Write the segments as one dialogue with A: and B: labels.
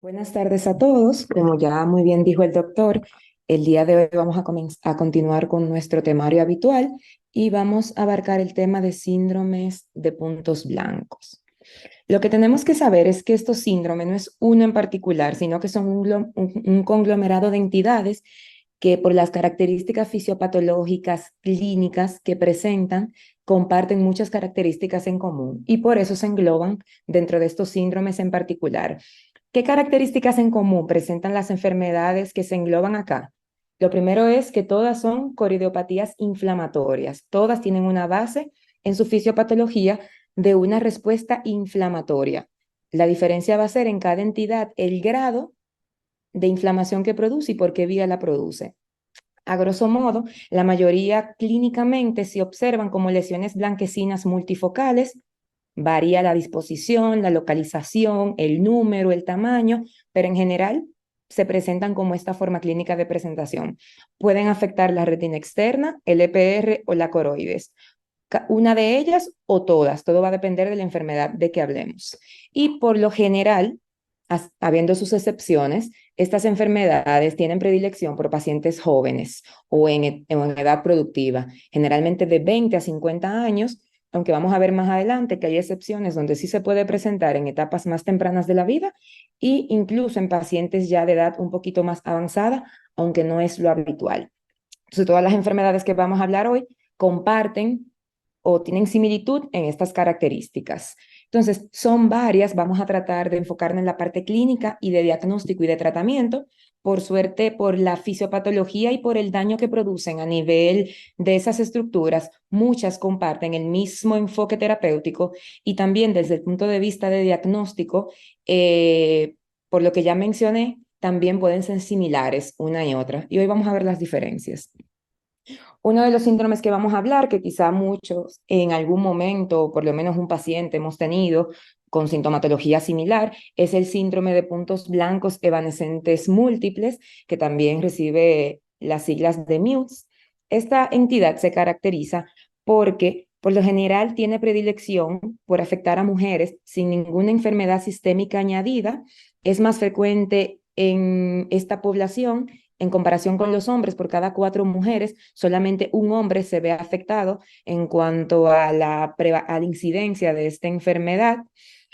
A: Buenas tardes a todos. Como ya muy bien dijo el doctor, el día de hoy vamos a continuar con nuestro temario habitual y vamos a abarcar el tema de síndromes de puntos blancos. Lo que tenemos que saber es que estos síndromes no es uno en particular, sino que son un conglomerado de entidades que por las características fisiopatológicas clínicas que presentan, comparten muchas características en común y por eso se engloban dentro de estos síndromes en particular. ¿Qué características en común presentan las enfermedades que se engloban acá? Lo primero es que todas son coridiopatías inflamatorias. Todas tienen una base en su fisiopatología de una respuesta inflamatoria. La diferencia va a ser en cada entidad el grado de inflamación que produce y por qué vía la produce. A grosso modo, la mayoría clínicamente se observan como lesiones blanquecinas multifocales. Varía la disposición, la localización, el número, el tamaño, pero en general se presentan como esta forma clínica de presentación. Pueden afectar la retina externa, el EPR o la coroides. Una de ellas o todas, todo va a depender de la enfermedad de que hablemos. Y por lo general, habiendo sus excepciones, estas enfermedades tienen predilección por pacientes jóvenes o en edad productiva, generalmente de 20 a 50 años, aunque vamos a ver más adelante que hay excepciones donde sí se puede presentar en etapas más tempranas de la vida e incluso en pacientes ya de edad un poquito más avanzada, aunque no es lo habitual. Entonces, todas las enfermedades que vamos a hablar hoy comparten o tienen similitud en estas características. Entonces, son varias, vamos a tratar de enfocarnos en la parte clínica y de diagnóstico y de tratamiento. Por suerte, por la fisiopatología y por el daño que producen a nivel de esas estructuras, muchas comparten el mismo enfoque terapéutico y también desde el punto de vista de diagnóstico, por lo que ya mencioné, también pueden ser similares una y otra. Y hoy vamos a ver las diferencias. Uno de los síndromes que vamos a hablar, que quizá muchos en algún momento, o por lo menos un paciente hemos tenido con sintomatología similar, es el síndrome de puntos blancos evanescentes múltiples, que también recibe las siglas de MUTS. Esta entidad se caracteriza porque por lo general tiene predilección por afectar a mujeres sin ninguna enfermedad sistémica añadida. Es más frecuente en esta población en comparación con los hombres. Por cada 4 mujeres, solamente un hombre se ve afectado en cuanto a la incidencia de esta enfermedad.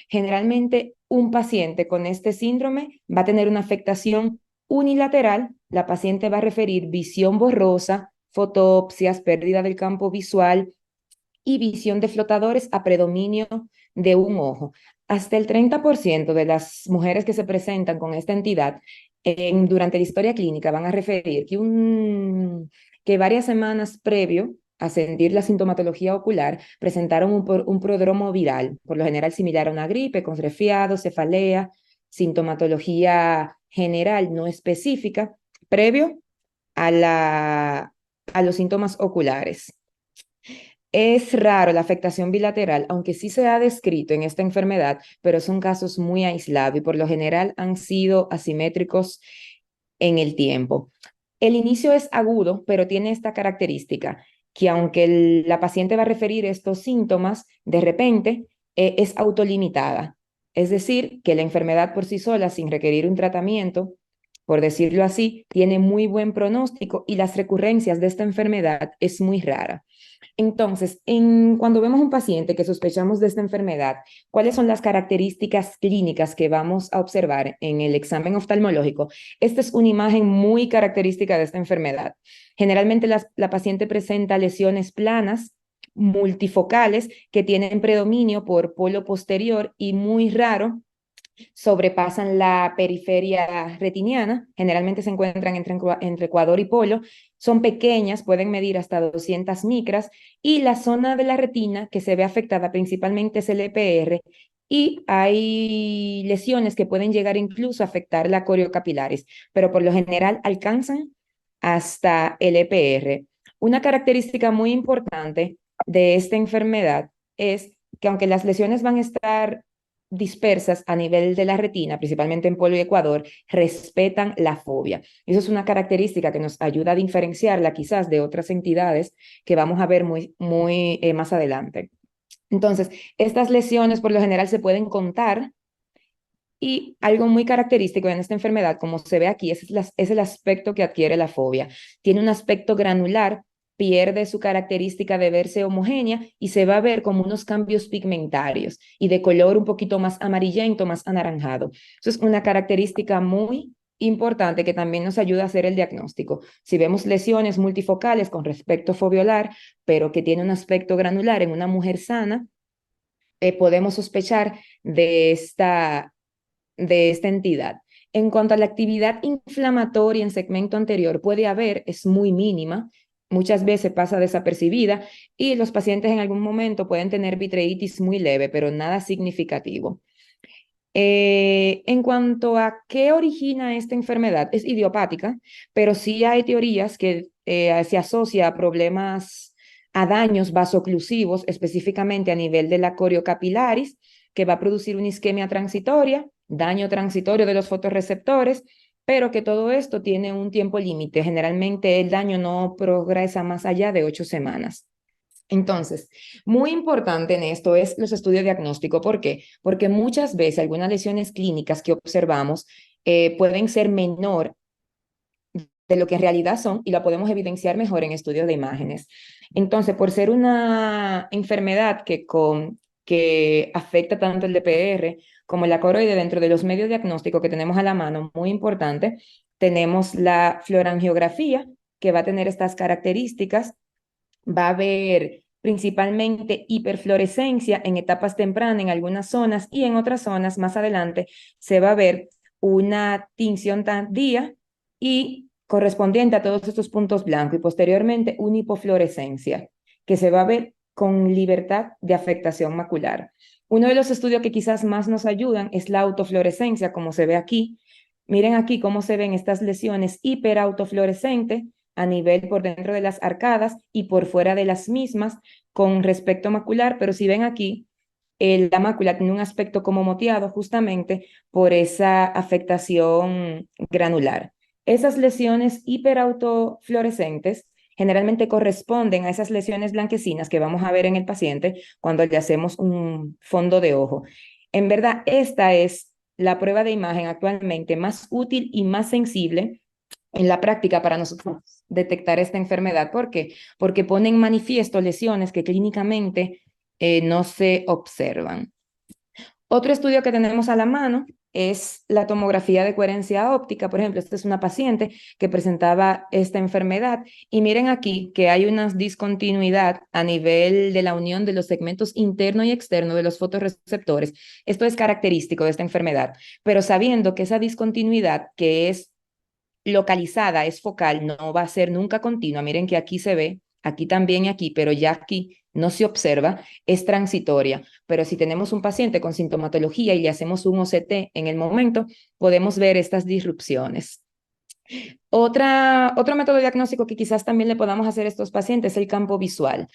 A: Generalmente, un paciente con este síndrome va a tener una afectación unilateral. La paciente va a referir visión borrosa, fotopsias, pérdida del campo visual y visión de flotadores a predominio de un ojo. Hasta el 30% de las mujeres que se presentan con esta entidad durante la historia clínica van a referir que varias semanas previo a sentir la sintomatología ocular presentaron un prodromo viral, por lo general similar a una gripe, con resfriado, cefalea, sintomatología general no específica, previo a los síntomas oculares. Es raro la afectación bilateral, aunque sí se ha descrito en esta enfermedad, pero son casos muy aislados y por lo general han sido asimétricos en el tiempo. El inicio es agudo, pero tiene esta característica, que aunque la paciente va a referir estos síntomas, de repente es autolimitada. Es decir, que la enfermedad por sí sola, sin requerir un tratamiento, por decirlo así, tiene muy buen pronóstico y las recurrencias de esta enfermedad es muy rara. Entonces, cuando vemos un paciente que sospechamos de esta enfermedad, ¿cuáles son las características clínicas que vamos a observar en el examen oftalmológico? Esta es una imagen muy característica de esta enfermedad. Generalmente la paciente presenta lesiones planas, multifocales, que tienen predominio por polo posterior y muy raro sobrepasan la periferia retiniana, generalmente se encuentran entre ecuador y polo, son pequeñas, pueden medir hasta 200 micras, y la zona de la retina que se ve afectada principalmente es el EPR, y hay lesiones que pueden llegar incluso a afectar la coriocapilaris, pero por lo general alcanzan hasta el EPR. Una característica muy importante de esta enfermedad es que aunque las lesiones van a estar dispersas a nivel de la retina, principalmente en polo y ecuador, respetan la fobia. Eso es una característica que nos ayuda a diferenciarla quizás de otras entidades que vamos a ver muy más adelante. Entonces, estas lesiones por lo general se pueden contar Y algo muy característico en esta enfermedad, como se ve aquí, es el aspecto que adquiere la fobia. Tiene un aspecto granular, pierde su característica de verse homogénea y se va a ver como unos cambios pigmentarios y de color un poquito más amarillento, más anaranjado. Eso es una característica muy importante que también nos ayuda a hacer el diagnóstico. Si vemos lesiones multifocales con respecto fobiolar, pero que tiene un aspecto granular en una mujer sana, podemos sospechar de esta entidad. En cuanto a la actividad inflamatoria en segmento anterior, puede haber, es muy mínima, muchas veces pasa desapercibida y los pacientes en algún momento pueden tener vitreitis muy leve, pero nada significativo. En cuanto a qué origina esta enfermedad, es idiopática, pero sí hay teorías que se asocia a problemas, a daños vasoclusivos, específicamente a nivel de la coriocapilaris, que va a producir una isquemia transitoria, daño transitorio de los fotorreceptores, pero que todo esto tiene un tiempo límite. Generalmente el daño no progresa más allá de 8 semanas. Entonces, muy importante en esto es los estudios diagnósticos. ¿Por qué? Porque muchas veces algunas lesiones clínicas que observamos pueden ser menor de lo que en realidad son y la podemos evidenciar mejor en estudios de imágenes. Entonces, por ser una enfermedad que afecta tanto el DPR como la coroide dentro de los medios diagnósticos que tenemos a la mano, muy importante, tenemos la fluorangiografía que va a tener estas características. Va a haber principalmente hiperfluorescencia en etapas tempranas en algunas zonas y en otras zonas más adelante se va a ver una tinción tardía y correspondiente a todos estos puntos blancos y posteriormente una hipofluorescencia que se va a ver con libertad de afectación macular. Uno de los estudios que quizás más nos ayudan es la autofluorescencia, como se ve aquí. Miren aquí cómo se ven estas lesiones hiperautofluorescentes a nivel por dentro de las arcadas y por fuera de las mismas con respecto macular, pero si ven aquí, la mácula tiene un aspecto como moteado justamente por esa afectación granular. Esas lesiones hiperautofluorescentes generalmente corresponden a esas lesiones blanquecinas que vamos a ver en el paciente cuando le hacemos un fondo de ojo. En verdad, esta es la prueba de imagen actualmente más útil y más sensible en la práctica para nosotros detectar esta enfermedad. ¿Por qué? Porque pone en manifiesto lesiones que clínicamente no se observan. Otro estudio que tenemos a la mano es la tomografía de coherencia óptica. Por ejemplo, esta es una paciente que presentaba esta enfermedad y miren aquí que hay una discontinuidad a nivel de la unión de los segmentos interno y externo de los fotorreceptores. Esto es característico de esta enfermedad, pero sabiendo que esa discontinuidad que es localizada, es focal, no va a ser nunca continua. Miren que aquí se ve, aquí también y aquí, pero ya aquí no se observa, es transitoria. Pero si tenemos un paciente con sintomatología y le hacemos un OCT en el momento, podemos ver estas disrupciones. Otro método diagnóstico que quizás también le podamos hacer a estos pacientes es el campo visual.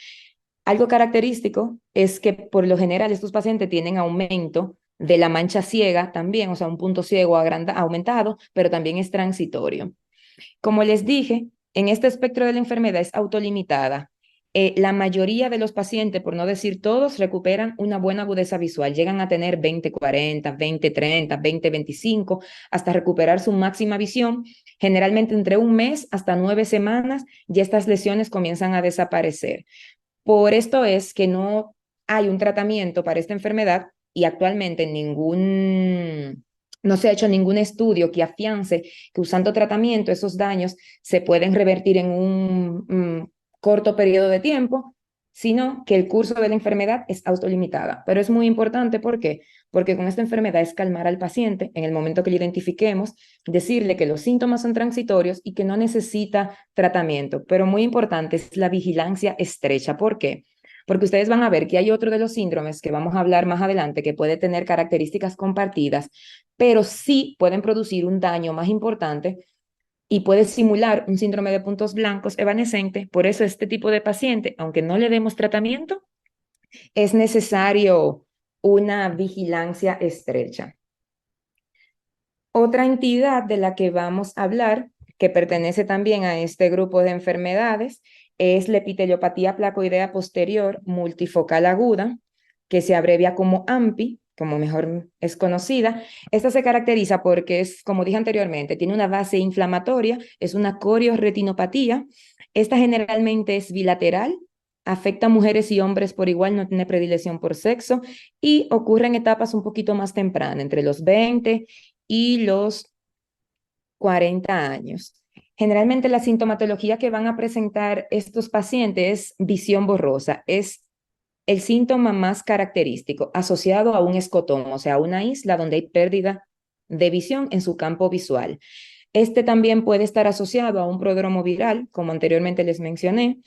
A: Algo característico es que por lo general estos pacientes tienen aumento de la mancha ciega también, o sea, un punto ciego aumentado, pero también es transitorio. Como les dije, en este espectro de la enfermedad es autolimitada. La mayoría de los pacientes, por no decir todos, recuperan una buena agudeza visual. Llegan a tener 20/40, 20/30, 20/25, hasta recuperar su máxima visión. Generalmente entre un mes hasta 9 semanas, ya estas lesiones comienzan a desaparecer. Por esto es que no hay un tratamiento para esta enfermedad y actualmente no se ha hecho ningún estudio que afiance que usando tratamiento esos daños se pueden revertir en un corto periodo de tiempo, sino que el curso de la enfermedad es autolimitada. Pero es muy importante, ¿por qué? Porque con esta enfermedad es calmar al paciente en el momento que le identifiquemos, decirle que los síntomas son transitorios y que no necesita tratamiento. Pero muy importante es la vigilancia estrecha. ¿Por qué? Porque ustedes van a ver que hay otro de los síndromes que vamos a hablar más adelante que puede tener características compartidas, pero sí pueden producir un daño más importante y puede simular un síndrome de puntos blancos evanescente. Por eso este tipo de paciente, aunque no le demos tratamiento, es necesario una vigilancia estrecha. Otra entidad de la que vamos a hablar, que pertenece también a este grupo de enfermedades, es la epiteliopatía placoidea posterior multifocal aguda, que se abrevia como AMPI. como mejor es conocida. Esta se caracteriza porque es, como dije anteriormente, tiene una base inflamatoria, es una corioretinopatía. Esta generalmente es bilateral, afecta a mujeres y hombres por igual, no tiene predilección por sexo y ocurre en etapas un poquito más tempranas, entre los 20 y los 40 años. Generalmente la sintomatología que van a presentar estos pacientes es visión borrosa, es el síntoma más característico asociado a un escotón, o sea, una isla donde hay pérdida de visión en su campo visual. Este también puede estar asociado a un prodromo viral, como anteriormente les mencioné,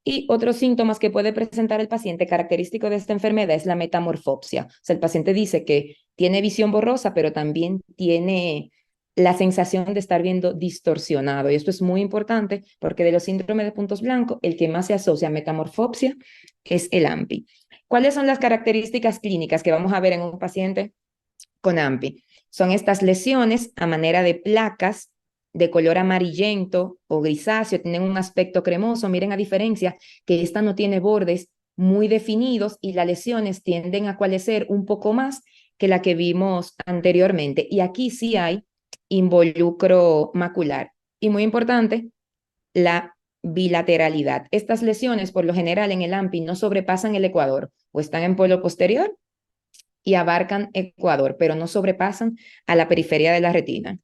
A: y otros síntomas que puede presentar el paciente característico de esta enfermedad es la metamorfopsia. O sea, el paciente dice que tiene visión borrosa, pero también tiene la sensación de estar viendo distorsionado. Y esto es muy importante porque de los síndromes de puntos blancos, el que más se asocia a metamorfopsia es el AMPI. ¿Cuáles son las características clínicas que vamos a ver en un paciente con AMPI? Son estas lesiones a manera de placas de color amarillento o grisáceo, tienen un aspecto cremoso. Miren a diferencia que esta no tiene bordes muy definidos y las lesiones tienden a cualecer un poco más que la que vimos anteriormente. Y aquí sí hay involucro macular. Y muy importante, la bilateralidad. Estas lesiones, por lo general, en el AMPI no sobrepasan el ecuador o están en polo posterior y abarcan ecuador, pero no sobrepasan a la periferia de la retina.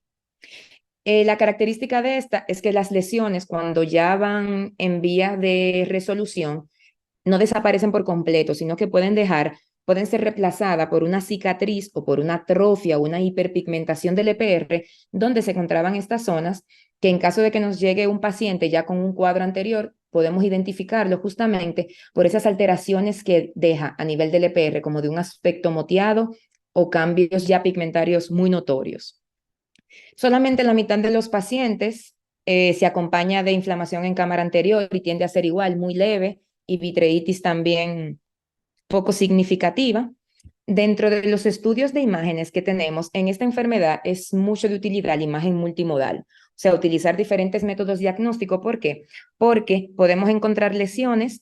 A: La característica de esta es que las lesiones, cuando ya van en vía de resolución, no desaparecen por completo, sino que pueden ser reemplazadas por una cicatriz o por una atrofia o una hiperpigmentación del EPR, donde se encontraban estas zonas, que en caso de que nos llegue un paciente ya con un cuadro anterior, podemos identificarlo justamente por esas alteraciones que deja a nivel del EPR, como de un aspecto moteado o cambios ya pigmentarios muy notorios. Solamente la mitad de los pacientes se acompaña de inflamación en cámara anterior y tiende a ser igual, muy leve, y vitreitis también poco significativa. Dentro de los estudios de imágenes que tenemos en esta enfermedad es mucho de utilidad la imagen multimodal, o sea, utilizar diferentes métodos diagnósticos. ¿Por qué? Porque podemos encontrar lesiones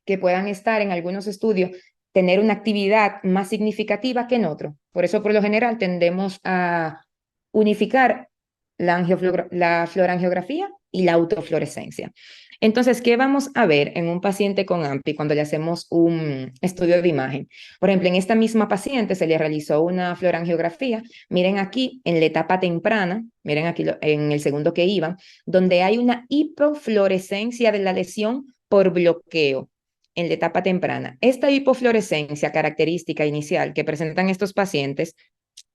A: que puedan estar en algunos estudios, tener una actividad más significativa que en otro. Por eso, por lo general, tendemos a unificar la fluorangiografía y la autofluorescencia. Entonces, ¿qué vamos a ver en un paciente con AMPI cuando le hacemos un estudio de imagen? Por ejemplo, en esta misma paciente se le realizó una fluorangiografía. Miren aquí en la etapa temprana, miren aquí en el segundo que iba, donde hay una hipofluorescencia de la lesión por bloqueo en la etapa temprana. Esta hipofluorescencia característica inicial que presentan estos pacientes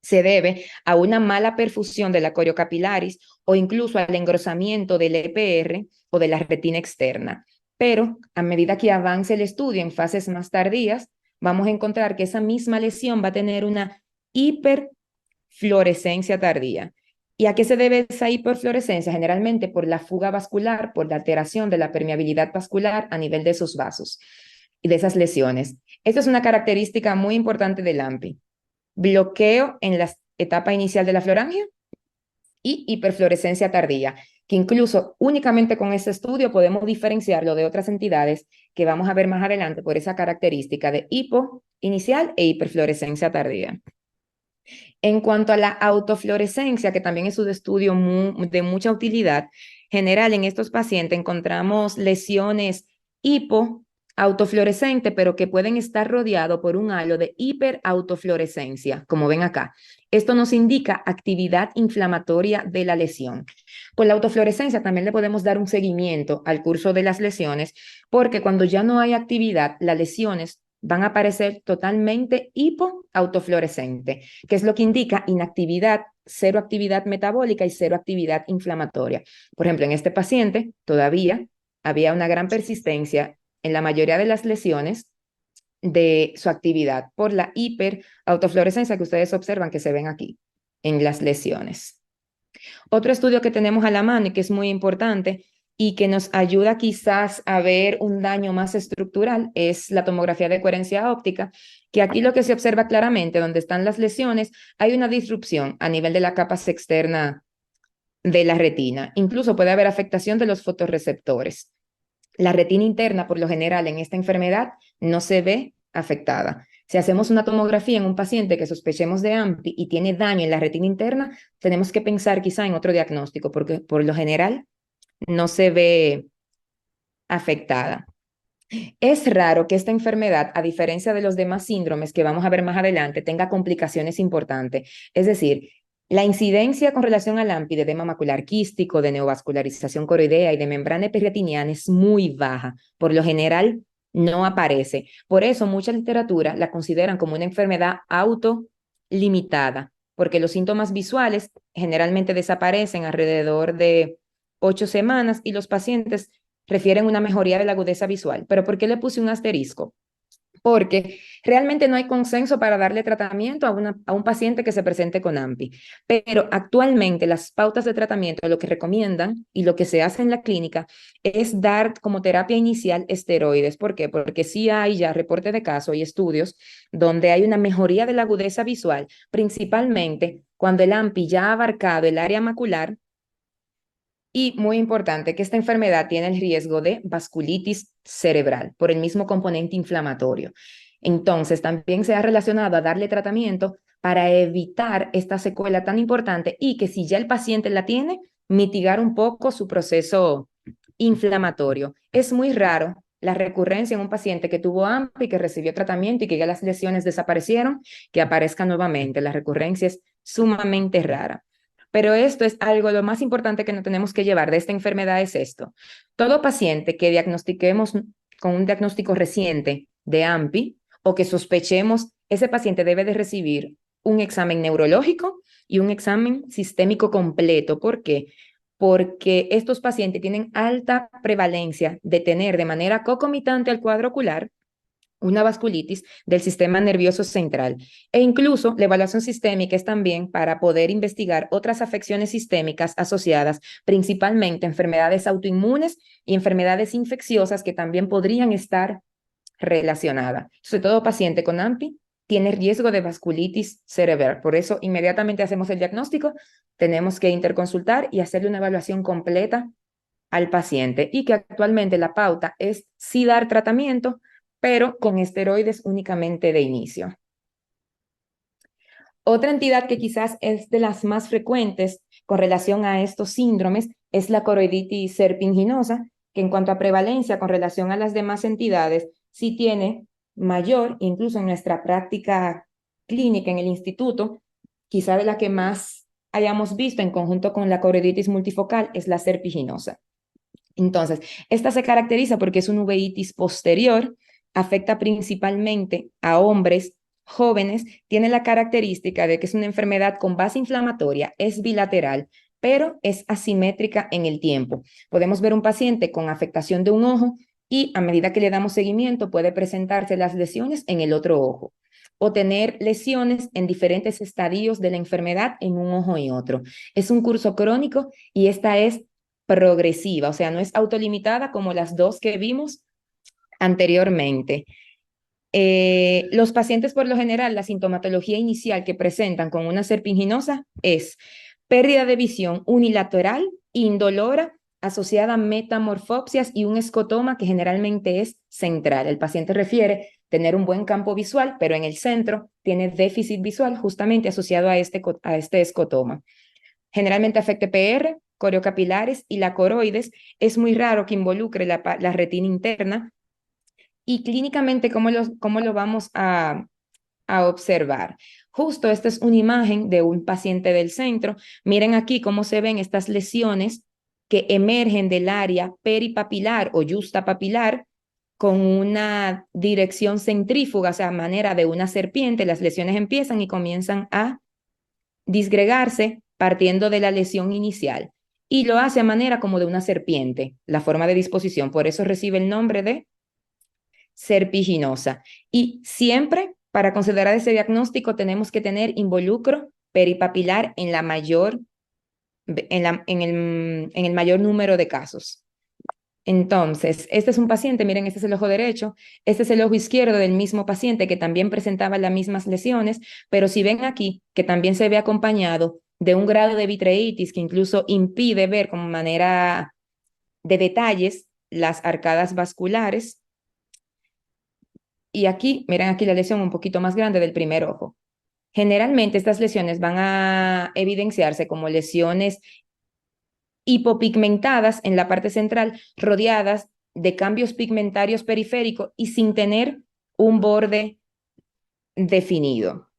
A: se debe a una mala perfusión de la coriocapilaris o incluso al engrosamiento del EPR o de la retina externa. Pero a medida que avance el estudio en fases más tardías, vamos a encontrar que esa misma lesión va a tener una hiperfluorescencia tardía. ¿Y a qué se debe esa hiperfluorescencia? Generalmente por la fuga vascular, por la alteración de la permeabilidad vascular a nivel de esos vasos y de esas lesiones. Esta es una característica muy importante del AMPI. Bloqueo en la etapa inicial de la florangia y hiperfluorescencia tardía, que incluso únicamente con este estudio podemos diferenciarlo de otras entidades que vamos a ver más adelante por esa característica de hipo inicial e hiperfluorescencia tardía. En cuanto a la autofluorescencia, que también es un estudio de mucha utilidad, general en estos pacientes encontramos lesiones hipoautofluorescentes, pero que pueden estar rodeados por un halo de hiperautofluorescencia, como ven acá. Esto nos indica actividad inflamatoria de la lesión. Con la autofluorescencia también le podemos dar un seguimiento al curso de las lesiones, porque cuando ya no hay actividad, las lesiones van a aparecer totalmente hipoautofluorescente, que es lo que indica inactividad, cero actividad metabólica y cero actividad inflamatoria. Por ejemplo, en este paciente todavía había una gran persistencia en la mayoría de las lesiones de su actividad por la hiperautofluorescencia que ustedes observan que se ven aquí en las lesiones. Otro estudio que tenemos a la mano y que es muy importante y que nos ayuda quizás a ver un daño más estructural es la tomografía de coherencia óptica, que aquí lo que se observa claramente, donde están las lesiones, hay una disrupción a nivel de la capa externa de la retina. Incluso puede haber afectación de los fotorreceptores. La retina interna, por lo general, en esta enfermedad no se ve afectada. Si hacemos una tomografía en un paciente que sospechemos de AMPI y tiene daño en la retina interna, tenemos que pensar quizá en otro diagnóstico, porque por lo general no se ve afectada. Es raro que esta enfermedad, a diferencia de los demás síndromes que vamos a ver más adelante, tenga complicaciones importantes. Es decir, la incidencia con relación al AMPI de edema macular quístico, de neovascularización coroidea y de membrana epirretiniana es muy baja. Por lo general, no aparece. Por eso, mucha literatura la consideran como una enfermedad autolimitada, porque los síntomas visuales generalmente desaparecen alrededor de 8 semanas y los pacientes refieren una mejoría de la agudeza visual. ¿Pero por qué le puse un asterisco? Porque realmente no hay consenso para darle tratamiento a un paciente que se presente con AMPI. Pero actualmente las pautas de tratamiento, lo que recomiendan y lo que se hace en la clínica es dar como terapia inicial esteroides. ¿Por qué? Porque sí hay ya reporte de casos y estudios donde hay una mejoría de la agudeza visual, principalmente cuando el AMPI ya ha abarcado el área macular. Y muy importante, que esta enfermedad tiene el riesgo de vasculitis cerebral por el mismo componente inflamatorio. Entonces, también se ha relacionado a darle tratamiento para evitar esta secuela tan importante y que si ya el paciente la tiene, mitigar un poco su proceso inflamatorio. Es muy raro la recurrencia en un paciente que tuvo AMPI, que recibió tratamiento y que ya las lesiones desaparecieron, que aparezca nuevamente. La recurrencia es sumamente rara. Pero esto es algo, lo más importante que no tenemos que llevar de esta enfermedad es esto. Todo paciente que diagnostiquemos con un diagnóstico reciente de AMPI o que sospechemos, ese paciente debe de recibir un examen neurológico y un examen sistémico completo. ¿Por qué? Porque estos pacientes tienen alta prevalencia de tener de manera concomitante al cuadro ocular una vasculitis del sistema nervioso central. E incluso la evaluación sistémica es también para poder investigar otras afecciones sistémicas asociadas principalmente a enfermedades autoinmunes y enfermedades infecciosas que también podrían estar relacionadas. Sobre todo paciente con AMPI tiene riesgo de vasculitis cerebral. Por eso inmediatamente hacemos el diagnóstico, tenemos que interconsultar y hacerle una evaluación completa al paciente y que actualmente la pauta es sí dar tratamiento, pero con esteroides únicamente de inicio. Otra entidad que quizás es de las más frecuentes con relación a estos síndromes es la coroiditis serpinginosa, que en cuanto a prevalencia con relación a las demás entidades, sí tiene mayor, incluso en nuestra práctica clínica en el instituto, quizá de la que más hayamos visto en conjunto con la coroiditis multifocal es la serpinginosa. Entonces, esta se caracteriza porque es una uveitis posterior, afecta principalmente a hombres jóvenes, tiene la característica de que es una enfermedad con base inflamatoria, es bilateral, pero es asimétrica en el tiempo. Podemos ver un paciente con afectación de un ojo y a medida que le damos seguimiento puede presentarse las lesiones en el otro ojo o tener lesiones en diferentes estadios de la enfermedad en un ojo y otro. Es un curso crónico y esta es progresiva, o sea, no es autolimitada como las dos que vimos anteriormente. Los pacientes, por lo general, la sintomatología inicial que presentan con una serpinginosa es pérdida de visión unilateral, indolora, asociada a metamorfopsias y un escotoma que generalmente es central. El paciente refiere tener un buen campo visual, pero en el centro tiene déficit visual justamente asociado a este escotoma. Generalmente afecta PR, coriocapilares y la coroides. Es muy raro que involucre la retina interna. Y clínicamente, cómo lo vamos a observar? Justo esta es una imagen de un paciente del centro. Miren aquí cómo se ven estas lesiones que emergen del área peripapilar o justa papilar con una dirección centrífuga, o sea, manera de una serpiente. Las lesiones empiezan y comienzan a disgregarse partiendo de la lesión inicial y lo hace a manera como de una serpiente, la forma de disposición, por eso recibe el nombre de serpiginosa. Y siempre para considerar ese diagnóstico tenemos que tener involucro peripapilar en en el mayor número de casos. Entonces, este es un paciente, miren, este es el ojo derecho, este es el ojo izquierdo del mismo paciente que también presentaba las mismas lesiones, pero si ven aquí que también se ve acompañado de un grado de vitreitis que incluso impide ver con manera de detalles las arcadas vasculares. Y aquí, miren aquí la lesión un poquito más grande del primer ojo. Generalmente estas lesiones van a evidenciarse como lesiones hipopigmentadas en la parte central, rodeadas de cambios pigmentarios periféricos y sin tener un borde definido.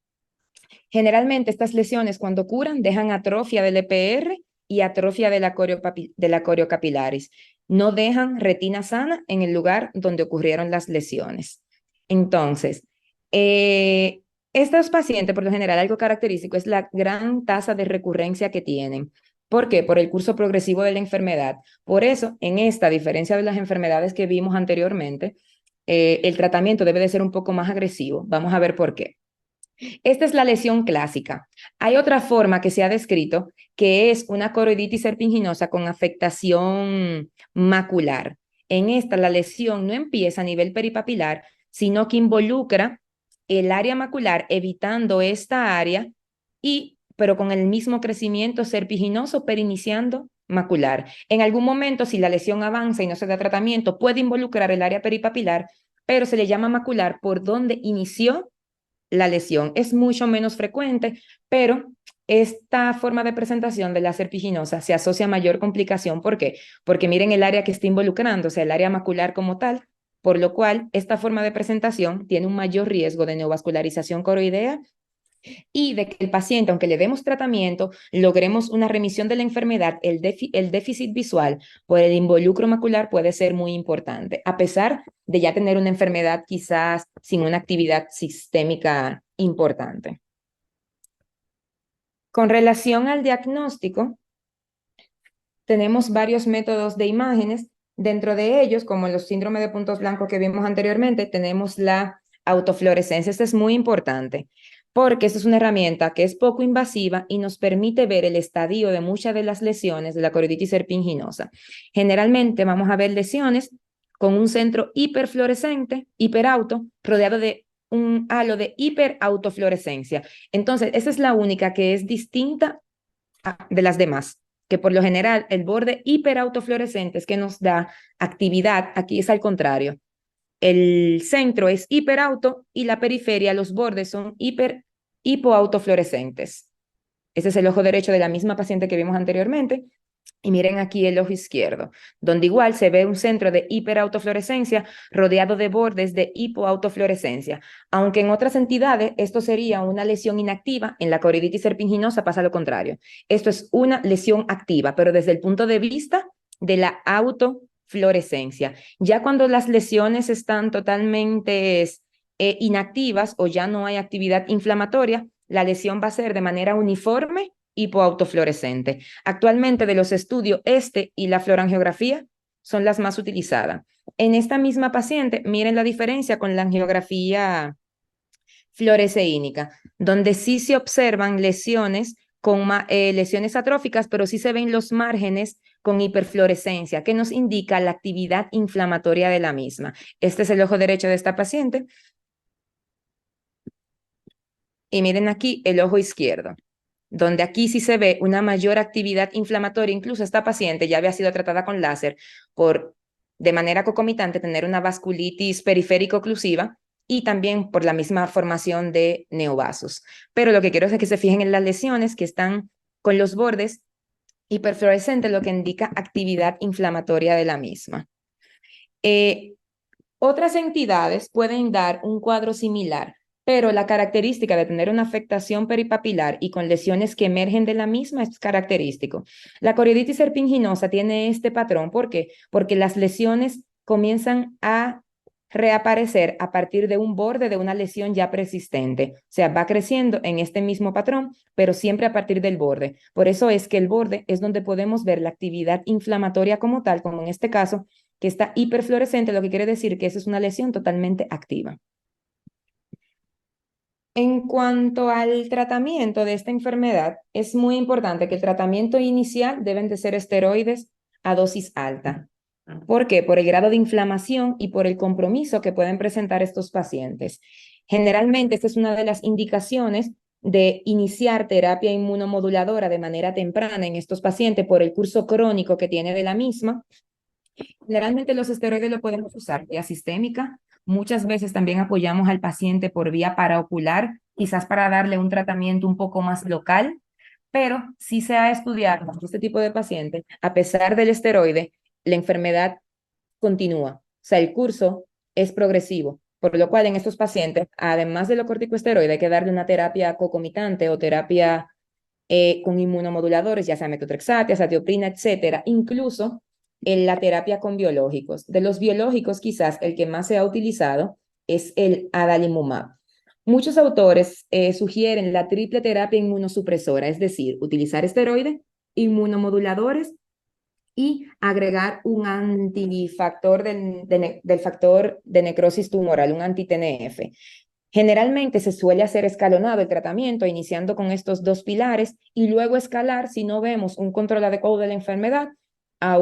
A: Generalmente estas lesiones cuando curan dejan atrofia del EPR y atrofia de la coriocapilaris. No dejan retina sana en el lugar donde ocurrieron las lesiones. Entonces, estos pacientes, por lo general, algo característico es la gran tasa de recurrencia que tienen. ¿Por qué? Por el curso progresivo de la enfermedad. Por eso, en esta, a diferencia de las enfermedades que vimos anteriormente, el tratamiento debe de ser un poco más agresivo. Vamos a ver por qué. Esta es la lesión clásica. Hay otra forma que se ha descrito que es una coroiditis serpinginosa con afectación macular. En esta, la lesión no empieza a nivel peripapilar, sino que involucra el área macular, evitando esta área, pero con el mismo crecimiento serpinginoso, pero iniciando macular. En algún momento, si la lesión avanza y no se da tratamiento, puede involucrar el área peripapilar, pero se le llama macular por donde inició la lesión. Es mucho menos frecuente, pero esta forma de presentación de la serpiginosa se asocia a mayor complicación. ¿Por qué? Porque miren el área que está involucrando, o sea, el área macular como tal, por lo cual esta forma de presentación tiene un mayor riesgo de neovascularización coroidea y de que el paciente, aunque le demos tratamiento, logremos una remisión de la enfermedad, el déficit visual por el involucro macular puede ser muy importante, a pesar de ya tener una enfermedad quizás sin una actividad sistémica importante. Con relación al diagnóstico, tenemos varios métodos de imágenes. Dentro de ellos, como los síndromes de puntos blancos que vimos anteriormente, tenemos la autofluorescencia. Esto es muy importante porque esta es una herramienta que es poco invasiva y nos permite ver el estadio de muchas de las lesiones de la coroiditis serpinginosa. Generalmente vamos a ver lesiones con un centro hiperfluorescente, hiperauto, rodeado de un halo de hiperautofluorescencia. Entonces, esa es la única que es distinta de las demás, que por lo general el borde hiperautofluorescente es que nos da actividad, aquí es al contrario. El centro es hiperauto y la periferia, los bordes son hipoautofluorescentes. Ese es el ojo derecho de la misma paciente que vimos anteriormente. Y miren aquí el ojo izquierdo, donde igual se ve un centro de hiperautofluorescencia rodeado de bordes de hipoautofluorescencia. Aunque en otras entidades esto sería una lesión inactiva, en la coriditis serpinginosa pasa lo contrario. Esto es una lesión activa, pero desde el punto de vista de la autofluorescencia. Ya cuando las lesiones están totalmente inactivas o ya no hay actividad inflamatoria, la lesión va a ser de manera uniforme hipoautofluorescente. Actualmente de los estudios, y la fluorangiografía son las más utilizadas. En esta misma paciente, miren la diferencia con la angiografía fluoresceínica, donde sí se observan lesiones con lesiones atróficas, pero sí se ven los márgenes con hiperfluorescencia, que nos indica la actividad inflamatoria de la misma. Este es el ojo derecho de esta paciente. Y miren aquí el ojo izquierdo, donde aquí sí se ve una mayor actividad inflamatoria. Incluso esta paciente ya había sido tratada con láser por, de manera concomitante, tener una vasculitis periférico-oclusiva y también por la misma formación de neovasos. Pero lo que quiero es que se fijen en las lesiones que están con los bordes hiperfluorescentes, lo que indica actividad inflamatoria de la misma. Otras entidades pueden dar un cuadro similar, pero la característica de tener una afectación peripapilar y con lesiones que emergen de la misma es característico. La corioditis serpinginosa tiene este patrón. ¿Por qué? Porque las lesiones comienzan a reaparecer a partir de un borde de una lesión ya persistente. O sea, va creciendo en este mismo patrón, pero siempre a partir del borde. Por eso es que el borde es donde podemos ver la actividad inflamatoria como tal, como en este caso, que está hiperfluorescente, lo que quiere decir que esa es una lesión totalmente activa. En cuanto al tratamiento de esta enfermedad, es muy importante que el tratamiento inicial deben de ser esteroides a dosis alta. ¿Por qué? Por el grado de inflamación y por el compromiso que pueden presentar estos pacientes. Generalmente, esta es una de las indicaciones de iniciar terapia inmunomoduladora de manera temprana en estos pacientes por el curso crónico que tiene de la misma. Generalmente los esteroides lo podemos usar vía sistémica Muchas veces también apoyamos al paciente por vía paraocular, quizás para darle un tratamiento un poco más local, pero sí se ha estudiado que este tipo de pacientes, a pesar del esteroide, la enfermedad continúa. O sea, el curso es progresivo, por lo cual en estos pacientes, además de los corticosteroides, hay que darle una terapia concomitante o terapia con inmunomoduladores, ya sea metotrexato, azatioprina, etcétera, incluso en la terapia con biológicos. De los biológicos, quizás el que más se ha utilizado es el adalimumab. Muchos autores sugieren la triple terapia inmunosupresora, es decir, utilizar esteroides, inmunomoduladores y agregar un antifactor del factor de necrosis tumoral, un anti-TNF. Generalmente se suele hacer escalonado el tratamiento, iniciando con estos dos pilares y luego escalar, si no vemos un control adecuado de la enfermedad, a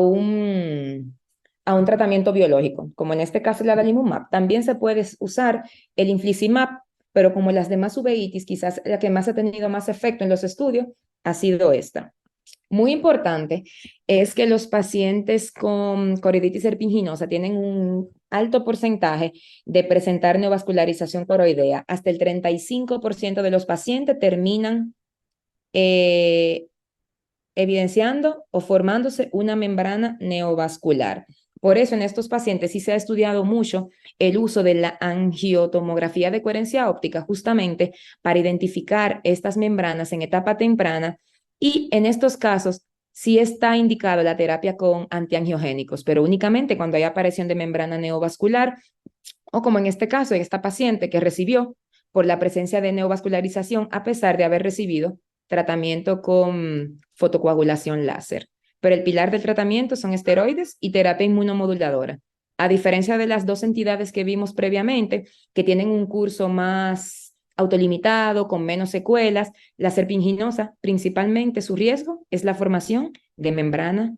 A: a un tratamiento biológico, como en este caso el adalimumab. También se puede usar el infliximab, pero como las demás uveitis, quizás la que más ha tenido más efecto en los estudios ha sido esta. Muy importante es que los pacientes con coroiditis serpinginosa tienen un alto porcentaje de presentar neovascularización coroidea. Hasta el 35% de los pacientes terminan eh, evidenciando o formándose una membrana neovascular. Por eso en estos pacientes sí se ha estudiado mucho el uso de la angiotomografía de coherencia óptica justamente para identificar estas membranas en etapa temprana y en estos casos sí está indicado la terapia con antiangiogénicos, pero únicamente cuando hay aparición de membrana neovascular o como en este caso, en esta paciente que recibió por la presencia de neovascularización a pesar de haber recibido tratamiento con fotocoagulación láser. Pero el pilar del tratamiento son esteroides y terapia inmunomoduladora. A diferencia de las dos entidades que vimos previamente, que tienen un curso más autolimitado, con menos secuelas, la serpinginosa, principalmente su riesgo es la formación de membrana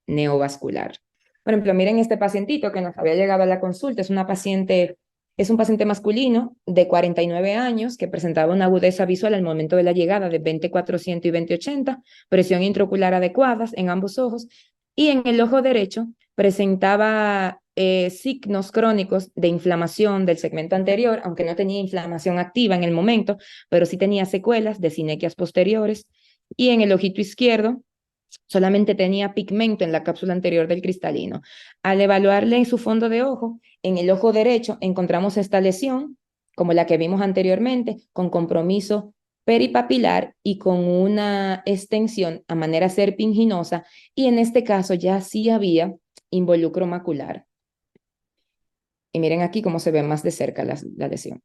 A: neovascular. Por ejemplo, miren este pacientito que nos había llegado a la consulta, es un paciente masculino de 49 años que presentaba una agudeza visual al momento de la llegada de 20/400 y 20/80, presión intraocular adecuadas en ambos ojos y en el ojo derecho presentaba signos crónicos de inflamación del segmento anterior, aunque no tenía inflamación activa en el momento, pero sí tenía secuelas de sinequias posteriores y en el ojito izquierdo solamente tenía pigmento en la cápsula anterior del cristalino. Al evaluarle en su fondo de ojo, en el ojo derecho encontramos esta lesión, como la que vimos anteriormente, con compromiso peripapilar y con una extensión a manera serpinginosa, y en este caso ya sí había involucro macular. Y miren aquí cómo se ve más de cerca la lesión.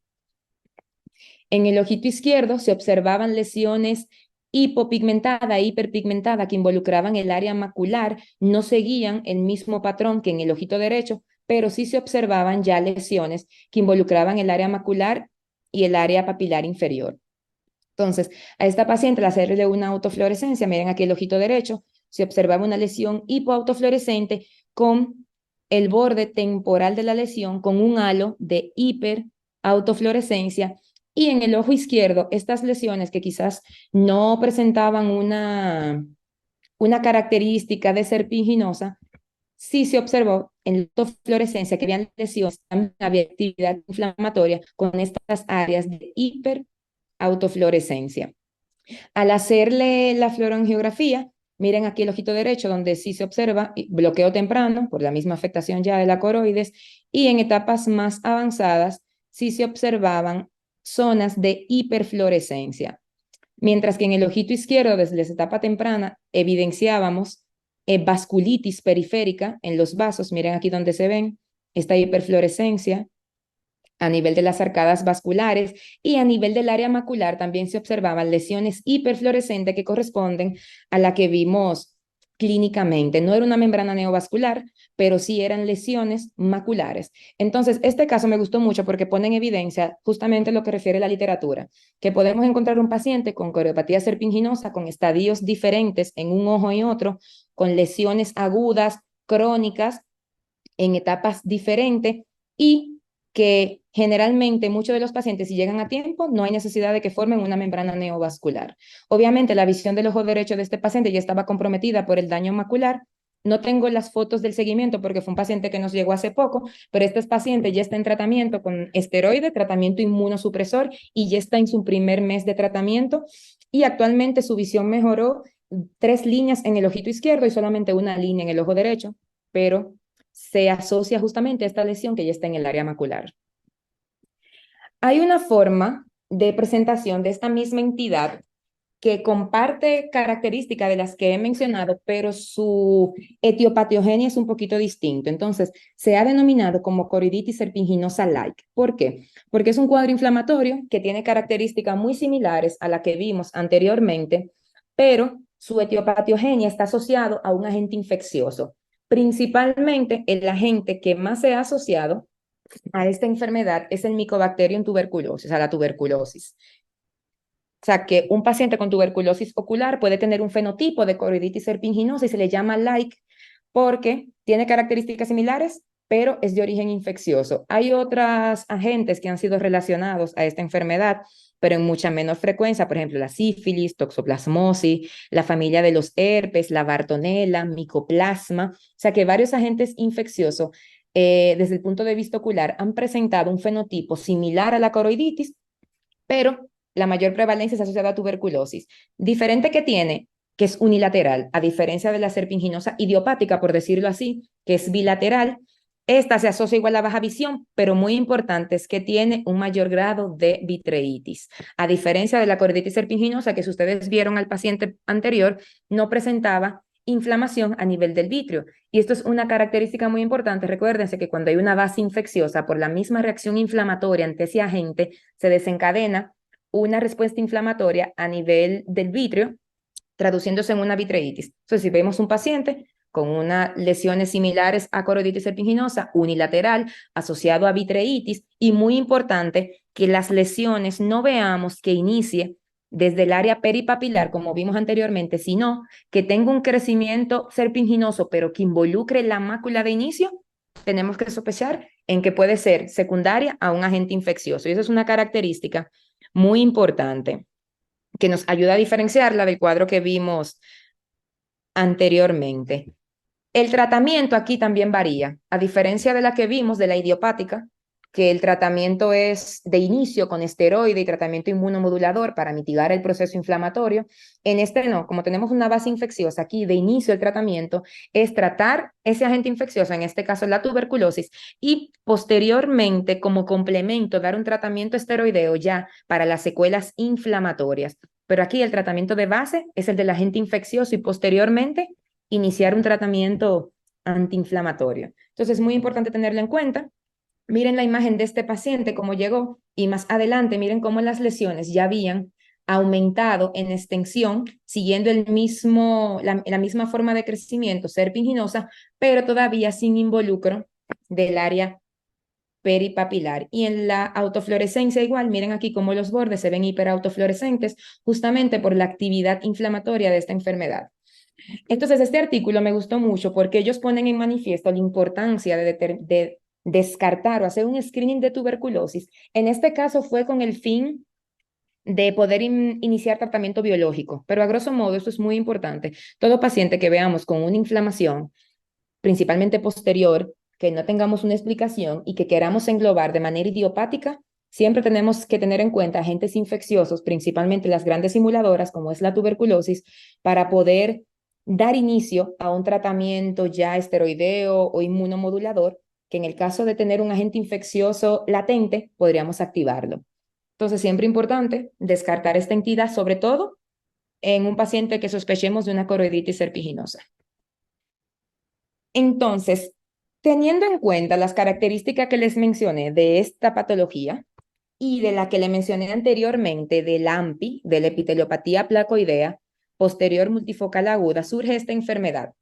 A: En el ojito izquierdo se observaban lesiones hipopigmentada e hiperpigmentada que involucraban el área macular, no seguían el mismo patrón que en el ojito derecho, pero sí se observaban ya lesiones que involucraban el área macular y el área papilar inferior. Entonces, a esta paciente, al hacerle una autofluorescencia, miren aquí el ojito derecho, se observaba una lesión hipoautofluorescente con el borde temporal de la lesión con un halo de hiperautofluorescencia y en el ojo izquierdo, estas lesiones que quizás no presentaban una característica de serpinginosa, sí se observó en la autofluorescencia que habían lesiones, también había actividad inflamatoria con estas áreas de hiperautofluorescencia. Al hacerle la fluorangiografía, miren aquí el ojito derecho donde sí se observa bloqueo temprano por la misma afectación ya de la coroides y en etapas más avanzadas sí se observaban zonas de hiperfluorescencia. Mientras que en el ojito izquierdo, desde la etapa temprana, evidenciábamos vasculitis periférica en los vasos. Miren aquí donde se ven esta hiperfluorescencia a nivel de las arcadas vasculares y a nivel del área macular también se observaban lesiones hiperfluorescentes que corresponden a la que vimos clínicamente. No era una membrana neovascular, pero sí eran lesiones maculares. Entonces, este caso me gustó mucho porque pone en evidencia justamente lo que refiere la literatura, que podemos encontrar un paciente con coreopatía serpinginosa, con estadios diferentes en un ojo y otro, con lesiones agudas, crónicas, en etapas diferentes y que generalmente muchos de los pacientes, si llegan a tiempo, no hay necesidad de que formen una membrana neovascular. Obviamente, la visión del ojo derecho de este paciente ya estaba comprometida por el daño macular no tengo las fotos del seguimiento porque fue un paciente que nos llegó hace poco, pero este paciente ya está en tratamiento con esteroide, tratamiento inmunosupresor, y ya está en su primer mes de tratamiento, y actualmente su visión mejoró 3 líneas en el ojito izquierdo y solamente 1 línea en el ojo derecho, pero se asocia justamente a esta lesión que ya está en el área macular. Hay una forma de presentación de esta misma entidad que comparte características de las que he mencionado, pero su etiopatiogenia es un poquito distinto. Entonces, se ha denominado como coriditis serpinginosa-like. ¿Por qué? Porque es un cuadro inflamatorio que tiene características muy similares a la que vimos anteriormente, pero su etiopatiogenia está asociado a un agente infeccioso. Principalmente, el agente que más se ha asociado a esta enfermedad es el Mycobacterium tuberculosis, a la tuberculosis. O sea, que un paciente con tuberculosis ocular puede tener un fenotipo de coriditis serpinginosa y se le llama like porque tiene características similares, pero es de origen infeccioso. Hay otros agentes que han sido relacionados a esta enfermedad, pero en mucha menor frecuencia, por ejemplo, la sífilis, toxoplasmosis, la familia de los herpes, la bartonella, micoplasma. O sea, que varios agentes infecciosos, desde el punto de vista ocular, han presentado un fenotipo similar a la coroiditis, pero la mayor prevalencia es asociada a tuberculosis. Diferente que tiene, que es unilateral, a diferencia de la serpinginosa idiopática, por decirlo así, que es bilateral. Esta se asocia igual a la baja visión, pero muy importante es que tiene un mayor grado de vitreitis. A diferencia de la coriditis serpinginosa, que si ustedes vieron al paciente anterior, no presentaba inflamación a nivel del vitrio. Y esto es una característica muy importante. Recuérdense que cuando hay una base infecciosa, por la misma reacción inflamatoria ante ese agente, se desencadena una respuesta inflamatoria a nivel del vitrio, traduciéndose en una vitreitis. Entonces, si vemos un paciente con unas lesiones similares a coriditis serpinginosa, unilateral, asociado a vitreitis, y muy importante que las lesiones no veamos que inicie desde el área peripapilar, como vimos anteriormente, sino que tenga un crecimiento serpinginoso, pero que involucre la mácula de inicio, tenemos que sospechar en que puede ser secundaria a un agente infeccioso. Y eso es una característica muy importante que nos ayuda a diferenciarla del cuadro que vimos anteriormente. El tratamiento aquí también varía, a diferencia de la que vimos de la idiopática, que el tratamiento es de inicio con esteroide y tratamiento inmunomodulador para mitigar el proceso inflamatorio. En este no, como tenemos una base infecciosa aquí, de inicio el tratamiento es tratar ese agente infeccioso, en este caso la tuberculosis, y posteriormente como complemento dar un tratamiento esteroideo ya para las secuelas inflamatorias. Pero aquí el tratamiento de base es el del agente infeccioso y posteriormente iniciar un tratamiento antiinflamatorio. Entonces es muy importante tenerlo en cuenta. Miren la imagen de este paciente, cómo llegó, y más adelante miren cómo las lesiones ya habían aumentado en extensión, siguiendo la misma forma de crecimiento serpinginosa, pero todavía sin involucro del área peripapilar. Y en la autofluorescencia igual, miren aquí cómo los bordes se ven hiperautofluorescentes, justamente por la actividad inflamatoria de esta enfermedad. Entonces, este artículo me gustó mucho porque ellos ponen en manifiesto la importancia de descartar o hacer un screening de tuberculosis. En este caso fue con el fin de poder iniciar tratamiento biológico, pero a grosso modo esto es muy importante. Todo paciente que veamos con una inflamación, principalmente posterior, que no tengamos una explicación y que queramos englobar de manera idiopática, siempre tenemos que tener en cuenta agentes infecciosos, principalmente las grandes simuladoras, como es la tuberculosis, para poder dar inicio a un tratamiento ya esteroideo o inmunomodulador, que en el caso de tener un agente infeccioso latente, podríamos activarlo. Entonces, siempre importante descartar esta entidad, sobre todo en un paciente que sospechemos de una coroiditis serpinginosa. Entonces, teniendo en cuenta las características que les mencioné de esta patología y de la que le mencioné anteriormente del AMPI, de la epiteliopatía placoidea posterior multifocal aguda, surge esta enfermedad,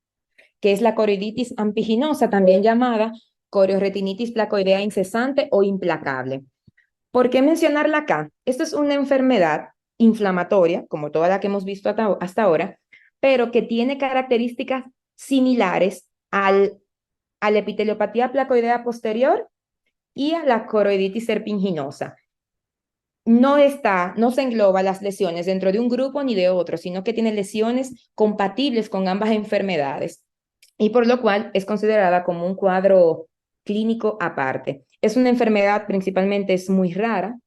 A: que es la coriditis ampiginosa, también llamada corioretinitis placoidea incesante o implacable. ¿Por qué mencionarla acá? Esto es una enfermedad inflamatoria, como toda la que hemos visto hasta ahora, pero que tiene características similares a la epiteliopatía placoidea posterior y a la coroiditis serpinginosa. No se engloba las lesiones dentro de un grupo ni de otro, sino que tiene lesiones compatibles con ambas enfermedades. y por lo cual es considerada como un cuadro clínico aparte. Es una enfermedad principalmente, es muy rara,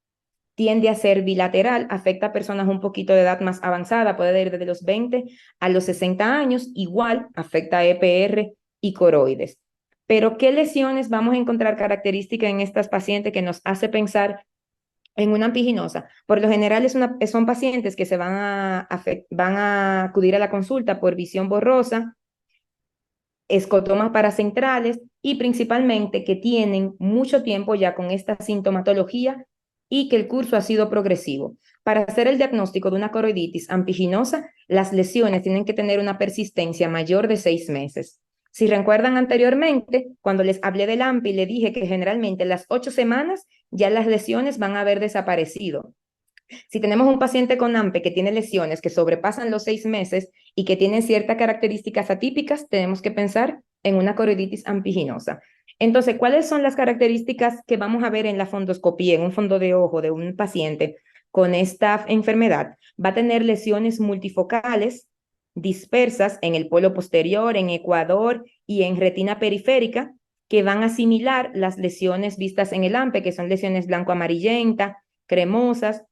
A: tiende a ser bilateral, afecta a personas un poquito de edad más avanzada, puede ir desde los 20 a los 60 años, igual afecta a EPR y coroides. Pero, ¿qué lesiones vamos a encontrar características en estas pacientes que nos hace pensar en una ampiginosa? Por lo general son pacientes que van a acudir a la consulta por visión borrosa, escotomas paracentrales y principalmente que tienen mucho tiempo ya con esta sintomatología y que el curso ha sido progresivo. Para hacer el diagnóstico de una coroiditis ampiginosa, las lesiones tienen que tener una persistencia mayor de 6 meses. Si recuerdan anteriormente, cuando les hablé del AMPI, le dije que generalmente en las 8 semanas ya las lesiones van a haber desaparecido. Si tenemos un paciente con AMPE que tiene lesiones que sobrepasan los 6 meses y que tienen ciertas características atípicas, tenemos que pensar en una coroiditis ampiginosa. Entonces, ¿cuáles son las características que vamos a ver en la fundoscopía, en un fondo de ojo de un paciente con esta enfermedad? Va a tener lesiones multifocales dispersas en el polo posterior, en ecuador y en retina periférica, que van a asimilar las lesiones vistas en el AMPE, que son lesiones blanco-amarillenta, cremosas,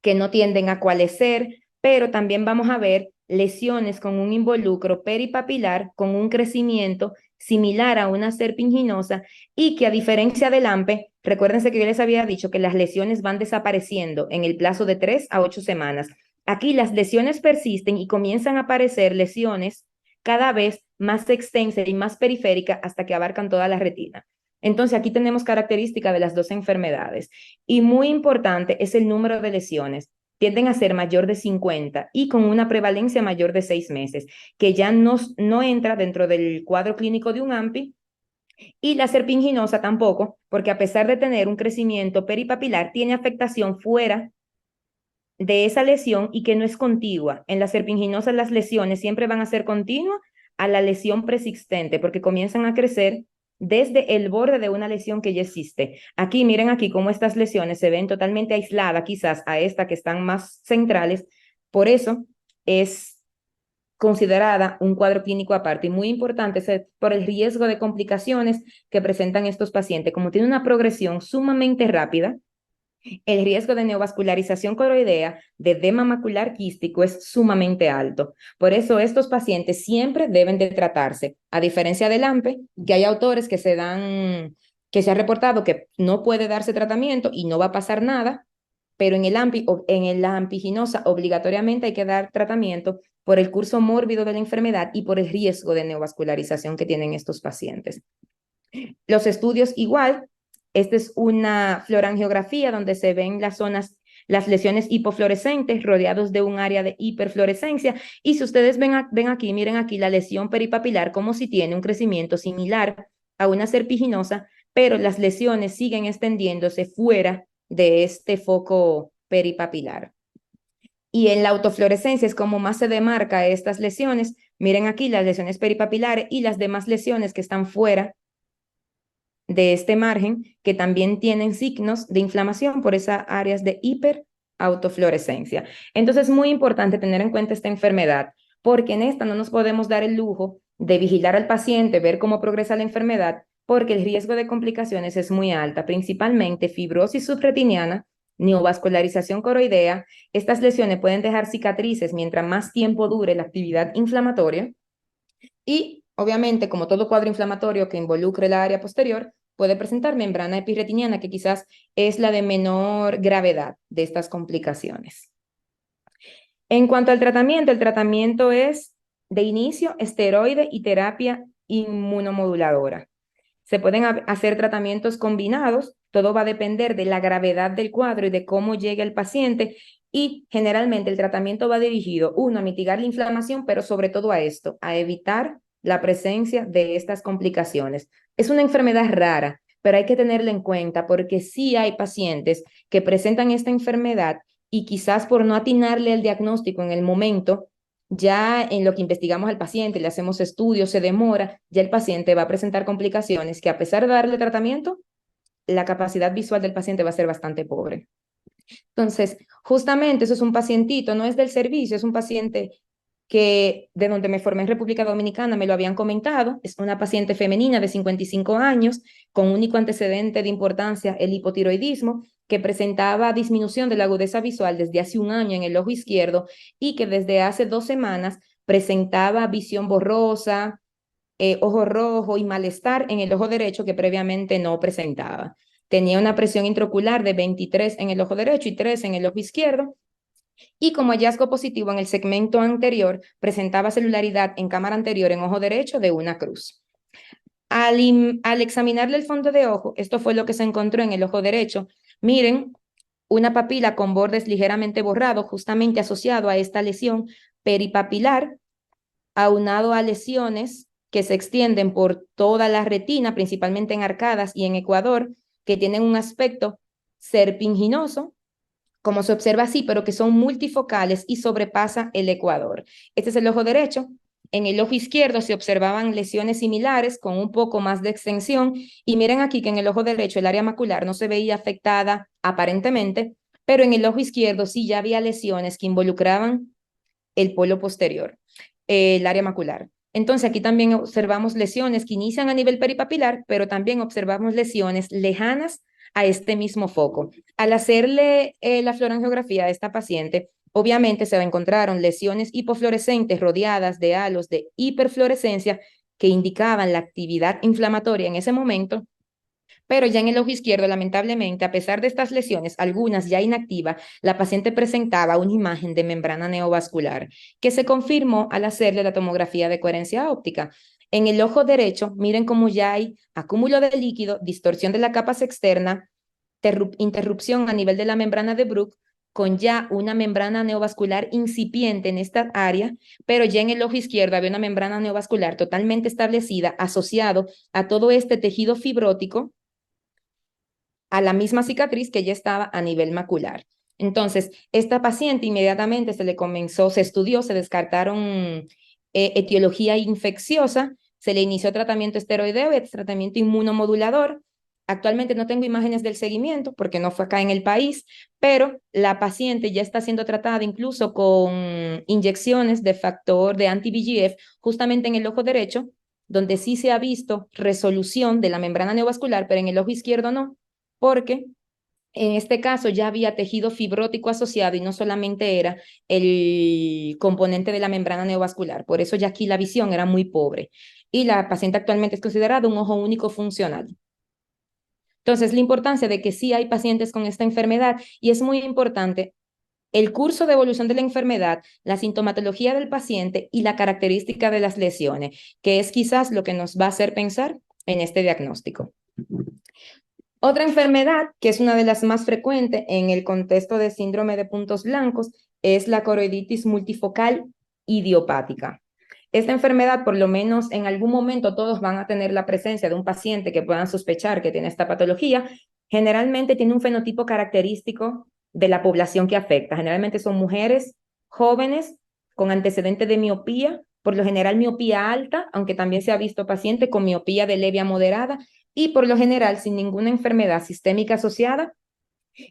A: que no tienden a coalescer, pero también vamos a ver lesiones con un involucro peripapilar con un crecimiento similar a una serpinginosa y que, a diferencia del AMPE, recuérdense que yo les había dicho que las lesiones van desapareciendo en el plazo de 3 a 8 semanas. Aquí las lesiones persisten y comienzan a aparecer lesiones cada vez más extensas y más periféricas hasta que abarcan toda la retina. Entonces, aquí tenemos características de las dos enfermedades. Y muy importante es el número de lesiones. Tienden a ser mayor de 50 y con una prevalencia mayor de 6 meses, que ya no entra dentro del cuadro clínico de un AMPI, y la serpinginosa tampoco, porque a pesar de tener un crecimiento peripapilar, tiene afectación fuera de esa lesión y que no es contigua. En la serpinginosa las lesiones siempre van a ser continuas a la lesión persistente, porque comienzan a crecer desde el borde de una lesión que ya existe. Aquí, miren aquí cómo estas lesiones se ven totalmente aisladas quizás a esta que están más centrales. Por eso es considerada un cuadro clínico aparte y muy importante es por el riesgo de complicaciones que presentan estos pacientes. Como tiene una progresión sumamente rápida, el riesgo de neovascularización coroidea, de edema macular quístico, es sumamente alto. Por eso estos pacientes siempre deben de tratarse. A diferencia del AMPE, que hay autores que que se ha reportado que no puede darse tratamiento y no va a pasar nada, pero en el AMPI, en la ampiginosa obligatoriamente hay que dar tratamiento por el curso mórbido de la enfermedad y por el riesgo de neovascularización que tienen estos pacientes. Los estudios igual, esta es una florangiografía donde se ven las lesiones hipofluorescentes rodeados de un área de hiperfluorescencia. Y si ustedes ven aquí, miren aquí la lesión peripapilar como si tiene un crecimiento similar a una serpiginosa, pero las lesiones siguen extendiéndose fuera de este foco peripapilar. Y en la autofluorescencia es como más se demarca estas lesiones. Miren aquí las lesiones peripapilares y las demás lesiones que están fuera de este margen, que también tienen signos de inflamación por esas áreas de hiperautofluorescencia. Entonces es muy importante tener en cuenta esta enfermedad, porque en esta no nos podemos dar el lujo de vigilar al paciente, ver cómo progresa la enfermedad, porque el riesgo de complicaciones es muy alta, principalmente fibrosis subretiniana, neovascularización coroidea. Estas lesiones pueden dejar cicatrices mientras más tiempo dure la actividad inflamatoria y, obviamente, como todo cuadro inflamatorio que involucre el área posterior, puede presentar membrana epirretiniana, que quizás es la de menor gravedad de estas complicaciones. En cuanto al tratamiento, el tratamiento es de inicio esteroide y terapia inmunomoduladora. Se pueden hacer tratamientos combinados, todo va a depender de la gravedad del cuadro y de cómo llegue el paciente, y generalmente el tratamiento va dirigido, uno, a mitigar la inflamación, pero sobre todo a esto, a evitar la presencia de estas complicaciones. Es una enfermedad rara, pero hay que tenerla en cuenta porque sí hay pacientes que presentan esta enfermedad y quizás por no atinarle el diagnóstico en el momento, ya en lo que investigamos al paciente, le hacemos estudios, se demora, ya el paciente va a presentar complicaciones que, a pesar de darle tratamiento, la capacidad visual del paciente va a ser bastante pobre. Entonces, justamente eso es un pacientito, no es del servicio, es un paciente que de donde me formé en República Dominicana me lo habían comentado. Es una paciente femenina de 55 años con único antecedente de importancia, el hipotiroidismo, que presentaba disminución de la agudeza visual desde hace un año en el ojo izquierdo y que desde hace 2 semanas presentaba visión borrosa, ojo rojo y malestar en el ojo derecho que previamente no presentaba. Tenía una presión intraocular de 23 en el ojo derecho y 3 en el ojo izquierdo. Y como hallazgo positivo en el segmento anterior, presentaba celularidad en cámara anterior en ojo derecho de una cruz. Al examinarle el fondo de ojo, esto fue lo que se encontró en el ojo derecho. Miren, una papila con bordes ligeramente borrados, justamente asociado a esta lesión peripapilar, aunado a lesiones que se extienden por toda la retina, principalmente en arcadas y en ecuador, que tienen un aspecto serpinginoso, como se observa así, pero que son multifocales y sobrepasa el ecuador. Este es el ojo derecho. En el ojo izquierdo se observaban lesiones similares con un poco más de extensión. Y miren aquí que en el ojo derecho el área macular no se veía afectada aparentemente, pero en el ojo izquierdo sí ya había lesiones que involucraban el polo posterior, el área macular. Entonces aquí también observamos lesiones que inician a nivel peripapilar, pero también observamos lesiones lejanas a este mismo foco. Al hacerle la fluorangiografía a esta paciente, obviamente se encontraron lesiones hipofluorescentes rodeadas de halos de hiperfluorescencia que indicaban la actividad inflamatoria en ese momento, pero ya en el ojo izquierdo, lamentablemente, a pesar de estas lesiones, algunas ya inactivas, la paciente presentaba una imagen de membrana neovascular que se confirmó al hacerle la tomografía de coherencia óptica. En el ojo derecho, miren cómo ya hay acúmulo de líquido, distorsión de la capa externa, interrupción a nivel de la membrana de Bruch, con ya una membrana neovascular incipiente en esta área, pero ya en el ojo izquierdo había una membrana neovascular totalmente establecida, asociado a todo este tejido fibrótico, a la misma cicatriz que ya estaba a nivel macular. Entonces, esta paciente inmediatamente se le comenzó, se estudió, se descartaron etiología infecciosa, se le inició tratamiento esteroideo y tratamiento inmunomodulador. Actualmente no tengo imágenes del seguimiento porque no fue acá en el país, pero la paciente ya está siendo tratada incluso con inyecciones de factor de anti-VEGF justamente en el ojo derecho, donde sí se ha visto resolución de la membrana neovascular, pero en el ojo izquierdo no, porque en este caso ya había tejido fibrótico asociado y no solamente era el componente de la membrana neovascular. Por eso ya aquí la visión era muy pobre. Y la paciente actualmente es considerada un ojo único funcional. Entonces, la importancia de que sí hay pacientes con esta enfermedad y es muy importante el curso de evolución de la enfermedad, la sintomatología del paciente y la característica de las lesiones, que es quizás lo que nos va a hacer pensar en este diagnóstico. Otra enfermedad, que es una de las más frecuentes en el contexto de síndrome de puntos blancos, es la coroiditis multifocal idiopática. Esta enfermedad, por lo menos en algún momento, todos van a tener la presencia de un paciente que puedan sospechar que tiene esta patología. Generalmente tiene un fenotipo característico de la población que afecta. Generalmente son mujeres jóvenes con antecedentes de miopía, por lo general miopía alta, aunque también se ha visto paciente con miopía de leve a moderada, y por lo general sin ninguna enfermedad sistémica asociada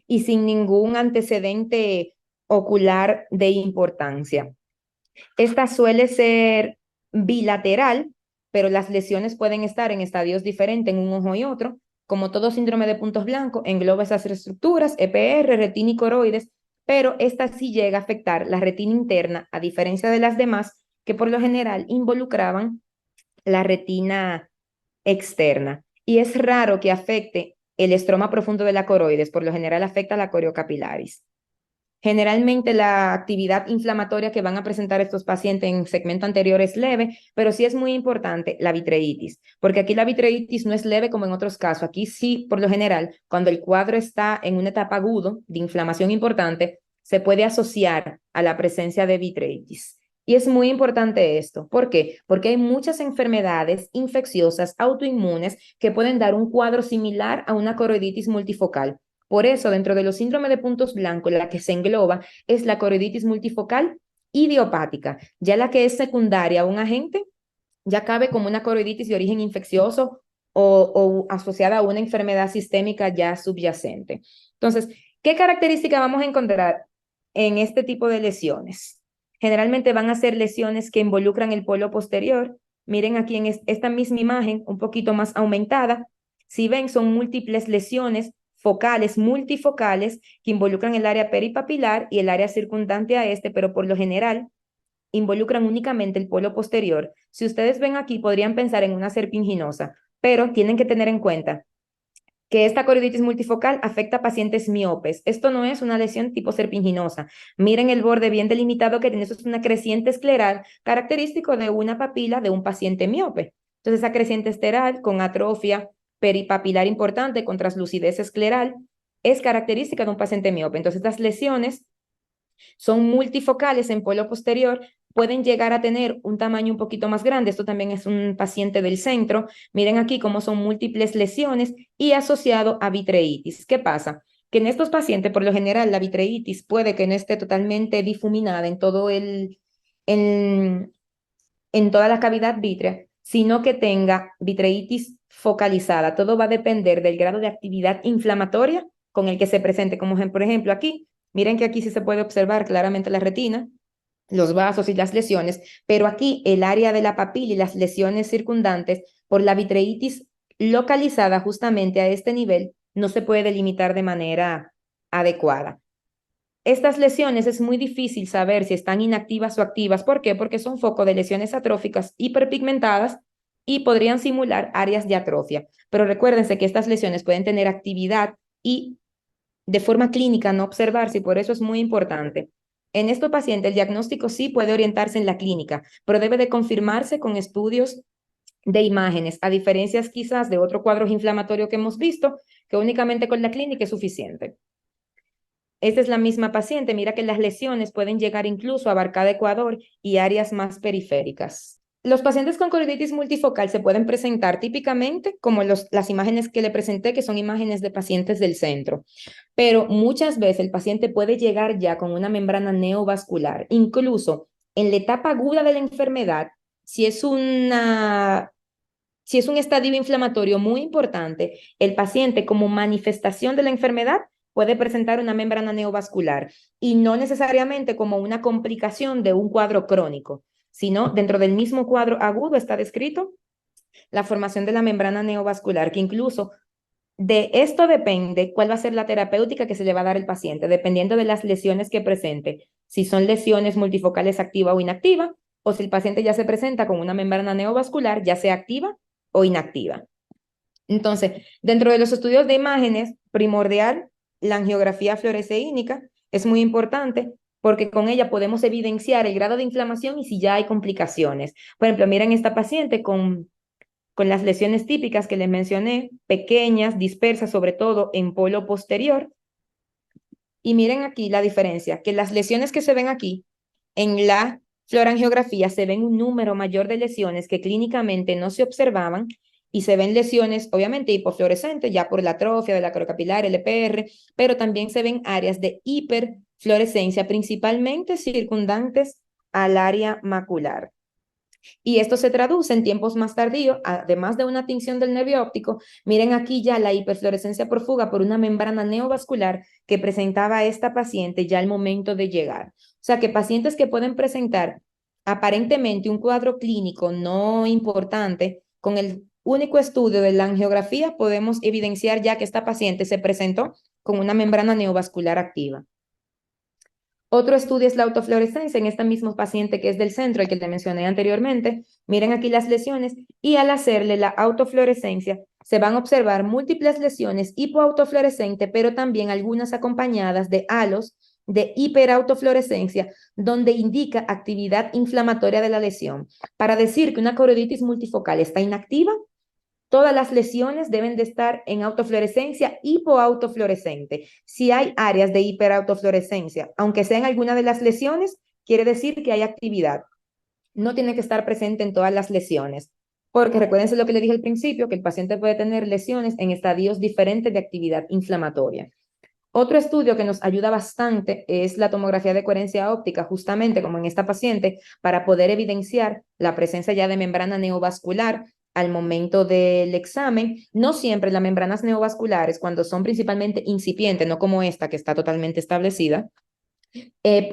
A: y sin ningún antecedente ocular de importancia. Esta suele ser bilateral, pero las lesiones pueden estar en estadios diferentes en un ojo y otro. Como todo síndrome de puntos blancos, engloba esas estructuras, EPR, retina y coroides, pero esta sí llega a afectar la retina interna, a diferencia de las demás, que por lo general involucraban la retina externa. Y es raro que afecte el estroma profundo de la coroides, por lo general afecta la coriocapilaris. Generalmente la actividad inflamatoria que van a presentar estos pacientes en segmento anterior es leve, pero sí es muy importante la vitreitis, porque aquí la vitreitis no es leve como en otros casos. Aquí sí, por lo general, cuando el cuadro está en una etapa agudo de inflamación importante, se puede asociar a la presencia de vitreitis. Y es muy importante esto. ¿Por qué? Porque hay muchas enfermedades infecciosas autoinmunes que pueden dar un cuadro similar a una coroiditis multifocal. Por eso, dentro de los síndromes de puntos blancos, la que se engloba es la coroiditis multifocal idiopática. Ya la que es secundaria a un agente, ya cabe como una coroiditis de origen infeccioso o asociada a una enfermedad sistémica ya subyacente. Entonces, ¿qué características vamos a encontrar en este tipo de lesiones? Generalmente van a ser lesiones que involucran el polo posterior. Miren aquí en esta misma imagen, un poquito más aumentada. Si ven, son múltiples lesiones focales, multifocales, que involucran el área peripapilar y el área circundante a este, pero por lo general involucran únicamente el polo posterior. Si ustedes ven aquí, podrían pensar en una serpinginosa, pero tienen que tener en cuenta que esta corioditis multifocal afecta a pacientes miopes. Esto no es una lesión tipo serpinginosa. Miren el borde bien delimitado que tiene, eso es una creciente escleral, característico de una papila de un paciente miope. Entonces, esa creciente escleral con atrofia peripapilar importante, con translucidez escleral, es característica de un paciente miope. Entonces, estas lesiones son multifocales en polo posterior, pueden llegar a tener un tamaño un poquito más grande. Esto también es un paciente del centro. Miren aquí cómo son múltiples lesiones y asociado a vitreitis. ¿Qué pasa? Que en estos pacientes, por lo general, la vitreitis puede que no esté totalmente difuminada en todo en, en toda la cavidad vítrea, sino que tenga vitreitis focalizada. Todo va a depender del grado de actividad inflamatoria con el que se presente, como por ejemplo aquí. Miren que aquí sí se puede observar claramente la retina, los vasos y las lesiones, pero aquí el área de la papila y las lesiones circundantes por la vitreitis localizada justamente a este nivel no se puede delimitar de manera adecuada. Estas lesiones es muy difícil saber si están inactivas o activas. ¿Por qué? Porque son foco de lesiones atróficas hiperpigmentadas y podrían simular áreas de atrofia. Pero recuérdense que estas lesiones pueden tener actividad y de forma clínica no observarse, y por eso es muy importante. En estos pacientes el diagnóstico sí puede orientarse en la clínica, pero debe de confirmarse con estudios de imágenes, a diferencias quizás de otro cuadro inflamatorio que hemos visto, que únicamente con la clínica es suficiente. Esta es la misma paciente. Mira que las lesiones pueden llegar incluso a abarcar Ecuador y áreas más periféricas. Los pacientes con corioditis multifocal se pueden presentar típicamente como las imágenes que le presenté, que son imágenes de pacientes del centro, pero muchas veces el paciente puede llegar ya con una membrana neovascular, incluso en la etapa aguda de la enfermedad, si es si es un estadio inflamatorio muy importante, el paciente como manifestación de la enfermedad puede presentar una membrana neovascular y no necesariamente como una complicación de un cuadro crónico, sino dentro del mismo cuadro agudo está descrito la formación de la membrana neovascular, que incluso de esto depende cuál va a ser la terapéutica que se le va a dar al paciente, dependiendo de las lesiones que presente, si son lesiones multifocales activa o inactiva, o si el paciente ya se presenta con una membrana neovascular, ya sea activa o inactiva. Entonces, dentro de los estudios de imágenes, primordial, la angiografía fluoresceínica es muy importante porque con ella podemos evidenciar el grado de inflamación y si ya hay complicaciones. Por ejemplo, miren esta paciente con las lesiones típicas que les mencioné, pequeñas, dispersas, sobre todo en polo posterior. Y miren aquí la diferencia, que las lesiones que se ven aquí en la fluorangiografía se ven un número mayor de lesiones que clínicamente no se observaban y se ven lesiones obviamente hipofluorescentes ya por la atrofia de la acrocapilar, el EPR, pero también se ven áreas de hiperfluorescencia, principalmente circundantes al área macular. Y esto se traduce en tiempos más tardíos, además de una tinción del nervio óptico. Miren aquí ya la hiperfluorescencia profuga por una membrana neovascular que presentaba esta paciente ya al momento de llegar. O sea que pacientes que pueden presentar aparentemente un cuadro clínico no importante, con el único estudio de la angiografía podemos evidenciar ya que esta paciente se presentó con una membrana neovascular activa. Otro estudio es la autofluorescencia en este mismo paciente que es del centro, el que te mencioné anteriormente. Miren aquí las lesiones y al hacerle la autofluorescencia se van a observar múltiples lesiones hipoautofluorescentes, pero también algunas acompañadas de halos de hiperautofluorescencia, donde indica actividad inflamatoria de la lesión. Para decir que una corioditis multifocal está inactiva, todas las lesiones deben de estar en autofluorescencia hipoautofluorescente. Si hay áreas de hiperautofluorescencia, aunque sean algunas de las lesiones, quiere decir que hay actividad. No tiene que estar presente en todas las lesiones, porque recuérdense lo que le dije al principio, que el paciente puede tener lesiones en estadios diferentes de actividad inflamatoria. Otro estudio que nos ayuda bastante es la tomografía de coherencia óptica, justamente como en esta paciente, para poder evidenciar la presencia ya de membrana neovascular al momento del examen. No siempre las membranas neovasculares, cuando son principalmente incipientes, no como esta que está totalmente establecida,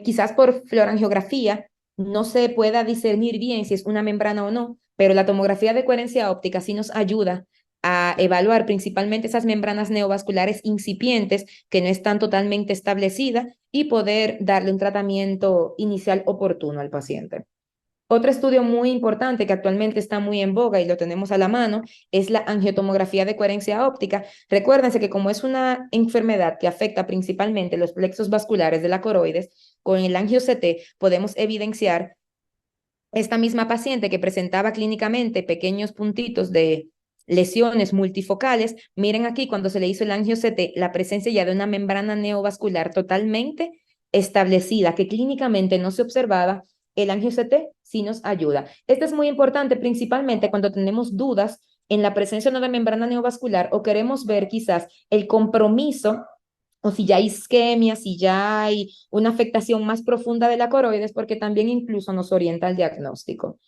A: quizás por fluorangiografía no se pueda discernir bien si es una membrana o no, pero la tomografía de coherencia óptica sí nos ayuda a evaluar principalmente esas membranas neovasculares incipientes que no están totalmente establecidas y poder darle un tratamiento inicial oportuno al paciente. Otro estudio muy importante que actualmente está muy en boga y lo tenemos a la mano es la angiotomografía de coherencia óptica. Recuérdense que como es una enfermedad que afecta principalmente los plexos vasculares de la coroides, con el angio-CT podemos evidenciar esta misma paciente que presentaba clínicamente pequeños puntitos de lesiones multifocales. Miren aquí cuando se le hizo el angio-CT, la presencia ya de una membrana neovascular totalmente establecida que clínicamente no se observaba. El angio-CT sí nos ayuda. Esto es muy importante principalmente cuando tenemos dudas en la presencia de una membrana neovascular o queremos ver quizás el compromiso o si ya hay isquemia, si ya hay una afectación más profunda de la coroides, porque también incluso nos orienta al diagnóstico.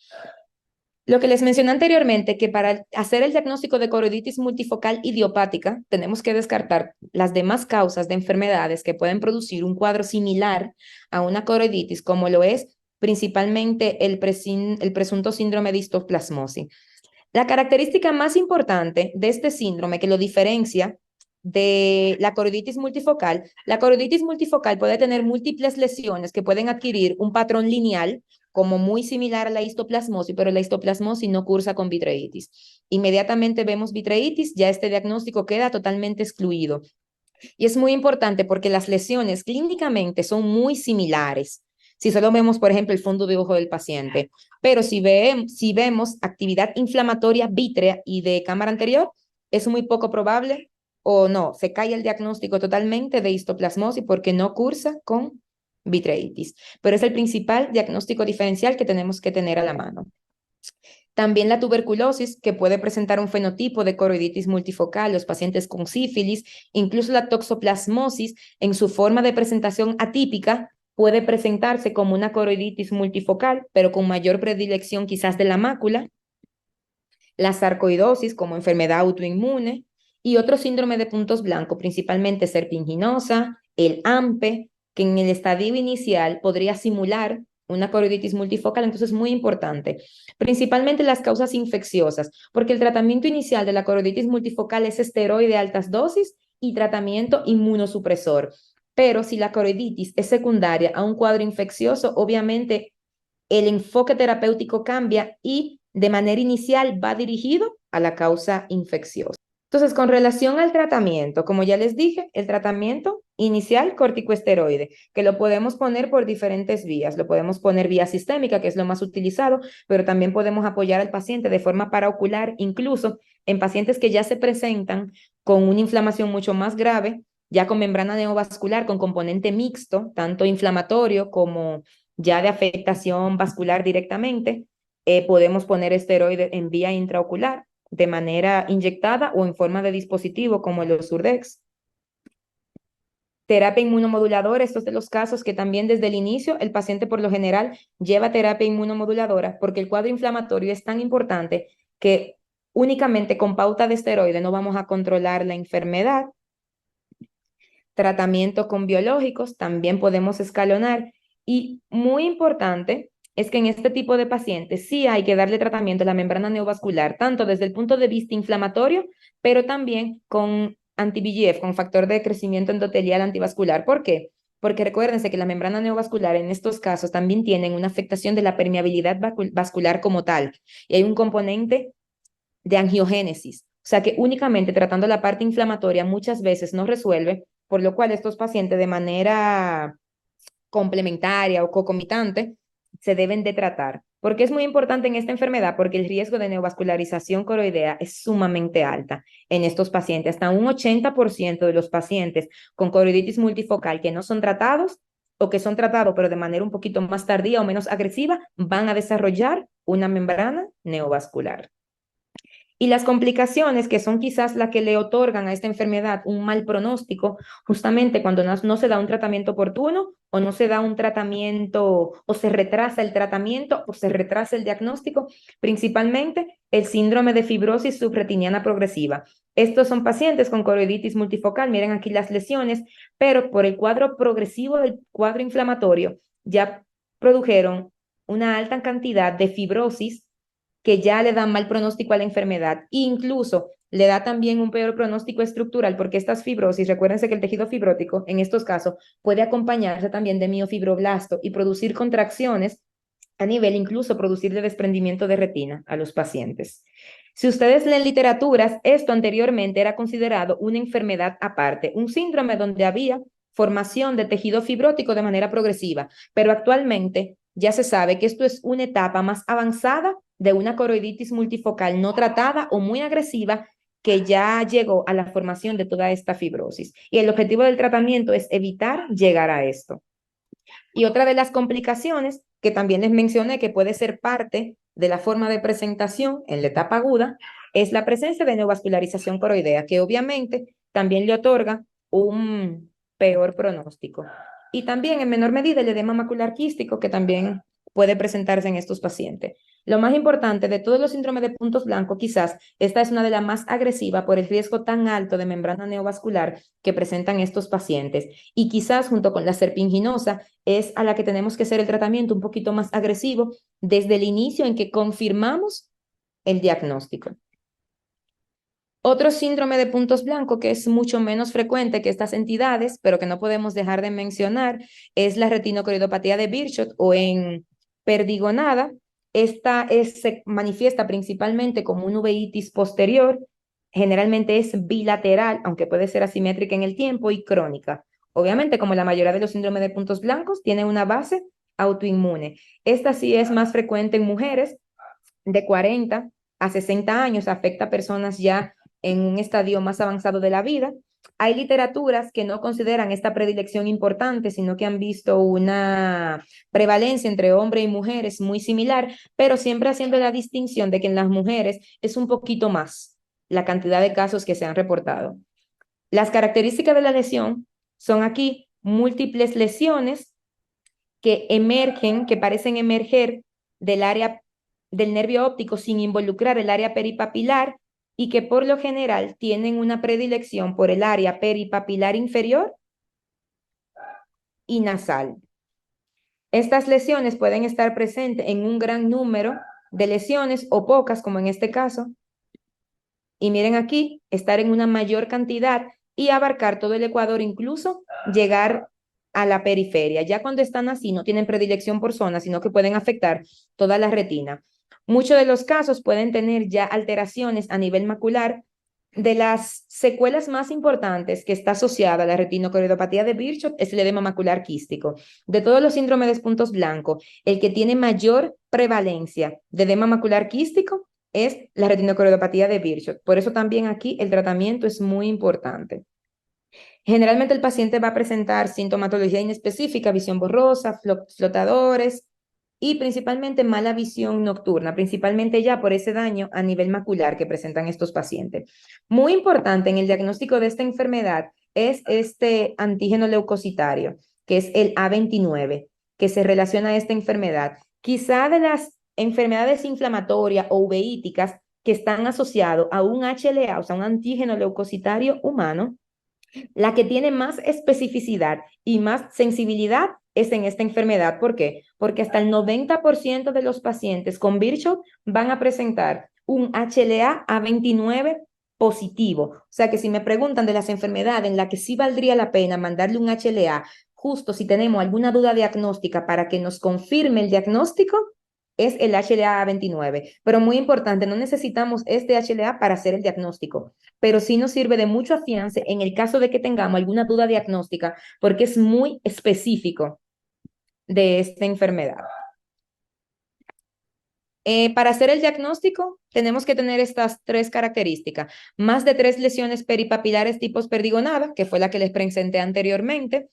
A: Lo que les mencioné anteriormente, que para hacer el diagnóstico de coroiditis multifocal idiopática, tenemos que descartar las demás causas de enfermedades que pueden producir un cuadro similar a una coroiditis, como lo es principalmente el presunto síndrome de histoplasmosis. La característica más importante de este síndrome que lo diferencia de la coroiditis multifocal puede tener múltiples lesiones que pueden adquirir un patrón lineal, como muy similar a la histoplasmosis, pero la histoplasmosis no cursa con vitreitis. Inmediatamente vemos vitreitis, ya este diagnóstico queda totalmente excluido. Y es muy importante porque las lesiones clínicamente son muy similares. Si solo vemos, por ejemplo, el fondo de ojo del paciente, pero si vemos actividad inflamatoria vítrea y de cámara anterior, es muy poco probable o no, se cae el diagnóstico totalmente de histoplasmosis porque no cursa con vitreitis. Pero es el principal diagnóstico diferencial que tenemos que tener a la mano. También la tuberculosis, que puede presentar un fenotipo de coroiditis multifocal, los pacientes con sífilis, incluso la toxoplasmosis en su forma de presentación atípica puede presentarse como una coroiditis multifocal, pero con mayor predilección quizás de la mácula. La sarcoidosis como enfermedad autoinmune y otro síndrome de puntos blancos, principalmente serpinginosa, el AMPE, que en el estadio inicial podría simular una coroiditis multifocal, entonces es muy importante. Principalmente las causas infecciosas, porque el tratamiento inicial de la coroiditis multifocal es esteroide de altas dosis y tratamiento inmunosupresor. Pero si la coroiditis es secundaria a un cuadro infeccioso, obviamente el enfoque terapéutico cambia y de manera inicial va dirigido a la causa infecciosa. Entonces, con relación al tratamiento, como ya les dije, el tratamiento inicial corticoesteroide, que lo podemos poner por diferentes vías. Lo podemos poner vía sistémica, que es lo más utilizado, pero también podemos apoyar al paciente de forma paraocular, incluso en pacientes que ya se presentan con una inflamación mucho más grave, ya con membrana neovascular, con componente mixto, tanto inflamatorio como ya de afectación vascular directamente. Podemos poner esteroides en vía intraocular de manera inyectada o en forma de dispositivo como el Osurdex. Terapia inmunomoduladora, estos de los casos que también desde el inicio el paciente por lo general lleva terapia inmunomoduladora porque el cuadro inflamatorio es tan importante que únicamente con pauta de esteroide no vamos a controlar la enfermedad. Tratamiento con biológicos también podemos escalonar y muy importante es que en este tipo de pacientes sí hay que darle tratamiento a la membrana neovascular, tanto desde el punto de vista inflamatorio, pero también con anti-VEGF, con factor de crecimiento endotelial antivascular. ¿Por qué? Porque recuérdense que la membrana neovascular en estos casos también tienen una afectación de la permeabilidad vascular como tal y hay un componente de angiogénesis. O sea que únicamente tratando la parte inflamatoria muchas veces no resuelve, por lo cual estos pacientes de manera complementaria o concomitante se deben de tratar. Porque es muy importante en esta enfermedad porque el riesgo de neovascularización coroidea es sumamente alta en estos pacientes. Hasta un 80% de los pacientes con coroiditis multifocal que no son tratados o que son tratados pero de manera un poquito más tardía o menos agresiva van a desarrollar una membrana neovascular. Y las complicaciones, que son quizás las que le otorgan a esta enfermedad un mal pronóstico, justamente cuando no se da un tratamiento oportuno o no se da un tratamiento o se retrasa el tratamiento o se retrasa el diagnóstico, principalmente el síndrome de fibrosis subretiniana progresiva. Estos son pacientes con coroiditis multifocal, miren aquí las lesiones, pero por el cuadro progresivo del cuadro inflamatorio ya produjeron una alta cantidad de fibrosis que ya le dan mal pronóstico a la enfermedad. Incluso le da también un peor pronóstico estructural porque estas fibrosis, recuérdense que el tejido fibrótico en estos casos puede acompañarse también de miofibroblasto y producir contracciones a nivel incluso producir de desprendimiento de retina a los pacientes. Si ustedes leen literaturas, esto anteriormente era considerado una enfermedad aparte, un síndrome donde había formación de tejido fibrótico de manera progresiva, pero actualmente ya se sabe que esto es una etapa más avanzada de una coroiditis multifocal no tratada o muy agresiva que ya llegó a la formación de toda esta fibrosis. Y el objetivo del tratamiento es evitar llegar a esto. Y otra de las complicaciones que también les mencioné que puede ser parte de la forma de presentación en la etapa aguda es la presencia de neovascularización coroidea, que obviamente también le otorga un peor pronóstico. Y también en menor medida el edema macular quístico, que también puede presentarse en estos pacientes. Lo más importante de todos los síndromes de puntos blancos, quizás esta es una de las más agresivas por el riesgo tan alto de membrana neovascular que presentan estos pacientes. Y quizás junto con la serpinginosa es a la que tenemos que hacer el tratamiento un poquito más agresivo desde el inicio en que confirmamos el diagnóstico. Otro síndrome de puntos blancos que es mucho menos frecuente que estas entidades, pero que no podemos dejar de mencionar, es la retinocoridopatía de Birchot o en perdigonada. Se manifiesta principalmente como una uveitis posterior, generalmente es bilateral, aunque puede ser asimétrica en el tiempo y crónica. Obviamente, como la mayoría de los síndromes de puntos blancos, tiene una base autoinmune. Esta sí es más frecuente en mujeres de 40 a 60 años, afecta a personas ya en un estadio más avanzado de la vida. Hay literaturas que no consideran esta predilección importante, sino que han visto una prevalencia entre hombres y mujeres muy similar, pero siempre haciendo la distinción de que en las mujeres es un poquito más la cantidad de casos que se han reportado. Las características de la lesión son aquí múltiples lesiones que emergen, que parecen emerger del área del nervio óptico sin involucrar el área peripapilar y que por lo general tienen una predilección por el área peripapilar inferior y nasal. Estas lesiones pueden estar presentes en un gran número de lesiones o pocas, como en este caso. Y miren aquí, estar en una mayor cantidad y abarcar todo el ecuador, incluso llegar a la periferia. Ya cuando están así, no tienen predilección por zona, sino que pueden afectar toda la retina. Muchos de los casos pueden tener ya alteraciones a nivel macular. De las secuelas más importantes que está asociada a la retinocoridopatía de Birchot es el edema macular quístico. De todos los síndromes de puntos blancos, el que tiene mayor prevalencia de edema macular quístico es la retinocoridopatía de Birchot. Por eso también aquí el tratamiento es muy importante. Generalmente el paciente va a presentar sintomatología inespecífica, visión borrosa, flotadores y principalmente mala visión nocturna, principalmente ya por ese daño a nivel macular que presentan estos pacientes. Muy importante en el diagnóstico de esta enfermedad es este antígeno leucocitario, que es el A29, que se relaciona a esta enfermedad. Quizá de las enfermedades inflamatorias o uveíticas que están asociadas a un HLA, o sea, un antígeno leucocitario humano, la que tiene más especificidad y más sensibilidad es en esta enfermedad. ¿Por qué? Porque hasta el 90% de los pacientes con Virchow van a presentar un HLA A29 positivo. O sea que si me preguntan de las enfermedades en las que sí valdría la pena mandarle un HLA, justo si tenemos alguna duda diagnóstica para que nos confirme el diagnóstico, es el HLA-29. Pero muy importante, no necesitamos este HLA para hacer el diagnóstico, pero sí nos sirve de mucho afiance en el caso de que tengamos alguna duda diagnóstica, porque es muy específico de esta enfermedad. Para hacer el diagnóstico, tenemos que tener estas tres características. Más de 3 lesiones peripapilares tipos perdigonada, que fue la que les presenté anteriormente.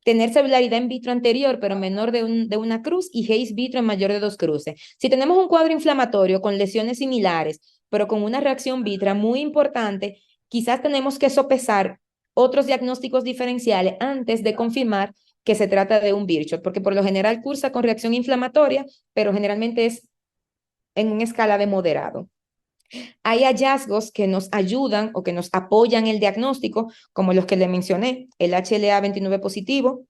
A: Tener celularidad in vitro anterior, pero menor de una cruz, y Hayes vitro en mayor de 2 cruces. Si tenemos un cuadro inflamatorio con lesiones similares, pero con una reacción vitrea muy importante, quizás tenemos que sopesar otros diagnósticos diferenciales antes de confirmar que se trata de un Virchow, porque por lo general cursa con reacción inflamatoria, pero generalmente es en una escala de moderado. Hay hallazgos que nos ayudan o que nos apoyan el diagnóstico, como los que le mencioné, el HLA-29 positivo,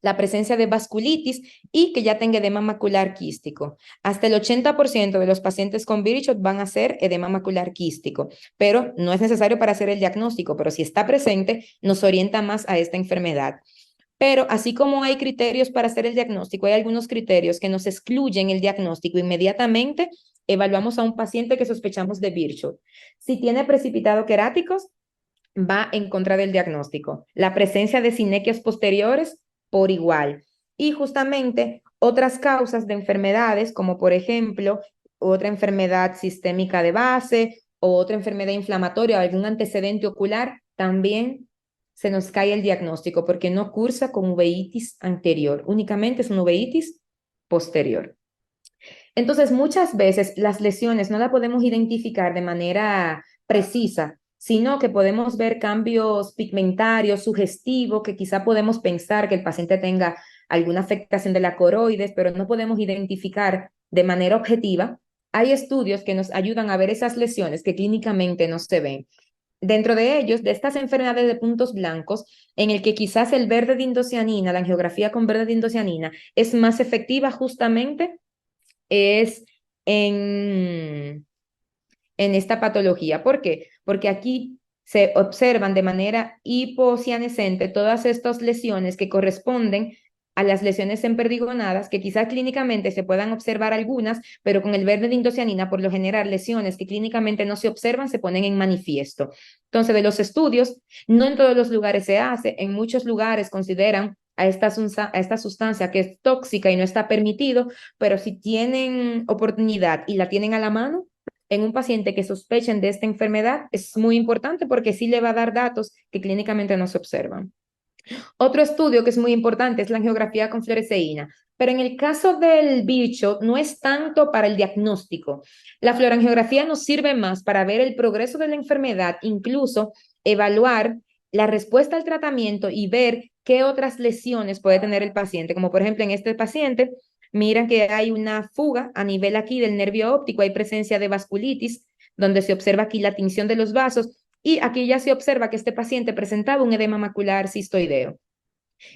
A: la presencia de vasculitis y que ya tenga edema macular quístico. Hasta el 80% de los pacientes con Virchow van a ser edema macular quístico, pero no es necesario para hacer el diagnóstico, pero si está presente, nos orienta más a esta enfermedad. Pero así como hay criterios para hacer el diagnóstico, hay algunos criterios que nos excluyen el diagnóstico. Inmediatamente evaluamos a un paciente que sospechamos de Virchow. Si tiene precipitado queráticos, va en contra del diagnóstico. La presencia de sinequias posteriores, por igual. Y justamente otras causas de enfermedades, como por ejemplo otra enfermedad sistémica de base o otra enfermedad inflamatoria o algún antecedente ocular, también se nos cae el diagnóstico porque no cursa con uveitis anterior, únicamente es una uveitis posterior. Entonces, muchas veces las lesiones no las podemos identificar de manera precisa, sino que podemos ver cambios pigmentarios, sugestivos, que quizá podemos pensar que el paciente tenga alguna afectación de la coroides, pero no podemos identificar de manera objetiva. Hay estudios que nos ayudan a ver esas lesiones que clínicamente no se ven. Dentro de ellos, de estas enfermedades de puntos blancos, en el que quizás el verde de indocianina, la angiografía con verde de indocianina, es más efectiva justamente es en esta patología. ¿Por qué? Porque aquí se observan de manera hipocianescente todas estas lesiones que corresponden a las lesiones emperdigonadas, que quizás clínicamente se puedan observar algunas, pero con el verde de indocianina, por lo general, lesiones que clínicamente no se observan se ponen en manifiesto. Entonces, de los estudios, no en todos los lugares se hace, en muchos lugares consideran a esta sustancia que es tóxica y no está permitido, pero si tienen oportunidad y la tienen a la mano, en un paciente que sospechen de esta enfermedad es muy importante porque sí le va a dar datos que clínicamente no se observan. Otro estudio que es muy importante es la angiografía con fluoresceína, pero en el caso del bicho no es tanto para el diagnóstico. La fluorangiografía nos sirve más para ver el progreso de la enfermedad, incluso evaluar la respuesta al tratamiento y ver qué otras lesiones puede tener el paciente, como por ejemplo en este paciente, miran que hay una fuga a nivel aquí del nervio óptico, hay presencia de vasculitis, donde se observa aquí la tinción de los vasos y aquí ya se observa que este paciente presentaba un edema macular cistoideo.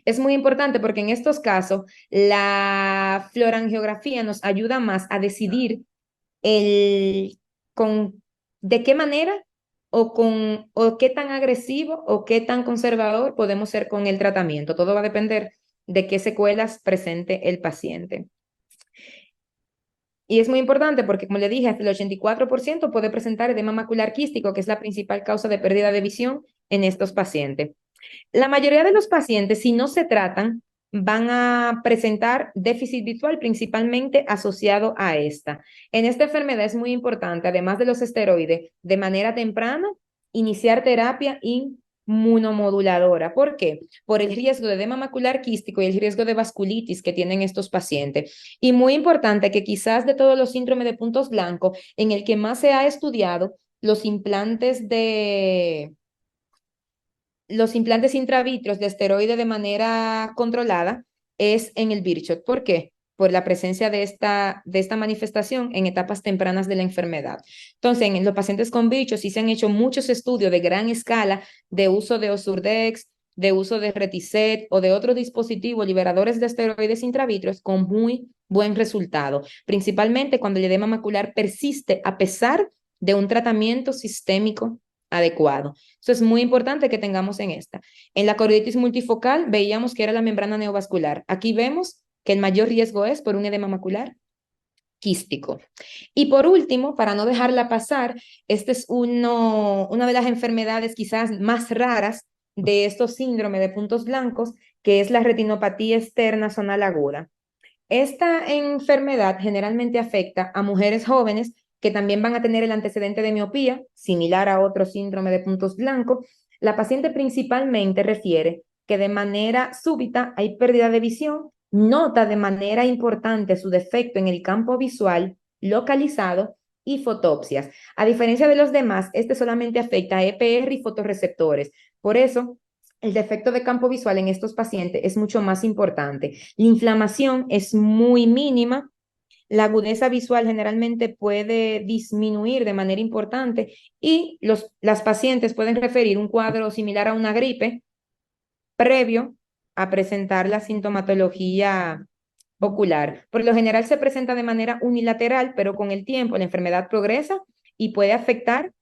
A: Es muy importante porque en estos casos la fluorangiografía nos ayuda más a decidir el, con, de qué manera o qué tan agresivo o qué tan conservador podemos ser con el tratamiento. Todo va a depender de qué secuelas presente el paciente. Y es muy importante porque, como le dije, hasta el 84% puede presentar edema macular quístico, que es la principal causa de pérdida de visión en estos pacientes. La mayoría de los pacientes, si no se tratan, van a presentar déficit visual principalmente asociado a esta. En esta enfermedad es muy importante, además de los esteroides, de manera temprana, iniciar terapia inmunomoduladora. ¿Por qué? Por el riesgo de edema macular quístico y el riesgo de vasculitis que tienen estos pacientes. Y muy importante que quizás de todos los síndromes de puntos blancos, en el que más se ha estudiado, los implantes intravitreos de esteroide de manera controlada es en el Virchow. ¿Por qué? Por la presencia de esta manifestación en etapas tempranas de la enfermedad. Entonces, en los pacientes con Virchow sí se han hecho muchos estudios de gran escala de uso de Osurdex, de uso de Reticet o de otros dispositivos liberadores de esteroides intravitreos con muy buen resultado, principalmente cuando el edema macular persiste a pesar de un tratamiento sistémico adecuado. Eso es muy importante que tengamos en esta. En la coroiditis multifocal veíamos que era la membrana neovascular. Aquí vemos que el mayor riesgo es por un edema macular quístico. Y por último, para no dejarla pasar, este es una de las enfermedades quizás más raras de estos síndromes de puntos blancos, que es la retinopatía externa zonal aguda. Esta enfermedad generalmente afecta a mujeres jóvenes que también van a tener el antecedente de miopía, similar a otro síndrome de puntos blancos. La paciente principalmente refiere que de manera súbita hay pérdida de visión, nota de manera importante su defecto en el campo visual localizado y fotopsias. A diferencia de los demás, este solamente afecta a EPR y fotorreceptores. Por eso, el defecto de campo visual en estos pacientes es mucho más importante. La inflamación es muy mínima, la agudeza visual generalmente puede disminuir de manera importante y las pacientes pueden referir un cuadro similar a una gripe previo a presentar la sintomatología ocular. Por lo general se presenta de manera unilateral, pero con el tiempo la enfermedad progresa y puede afectar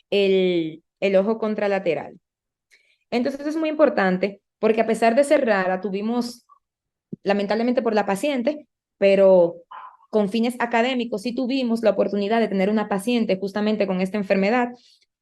A: el ojo contralateral. Entonces es muy importante porque a pesar de ser rara, tuvimos, lamentablemente por la paciente, pero con fines académicos, sí tuvimos la oportunidad de tener una paciente justamente con esta enfermedad.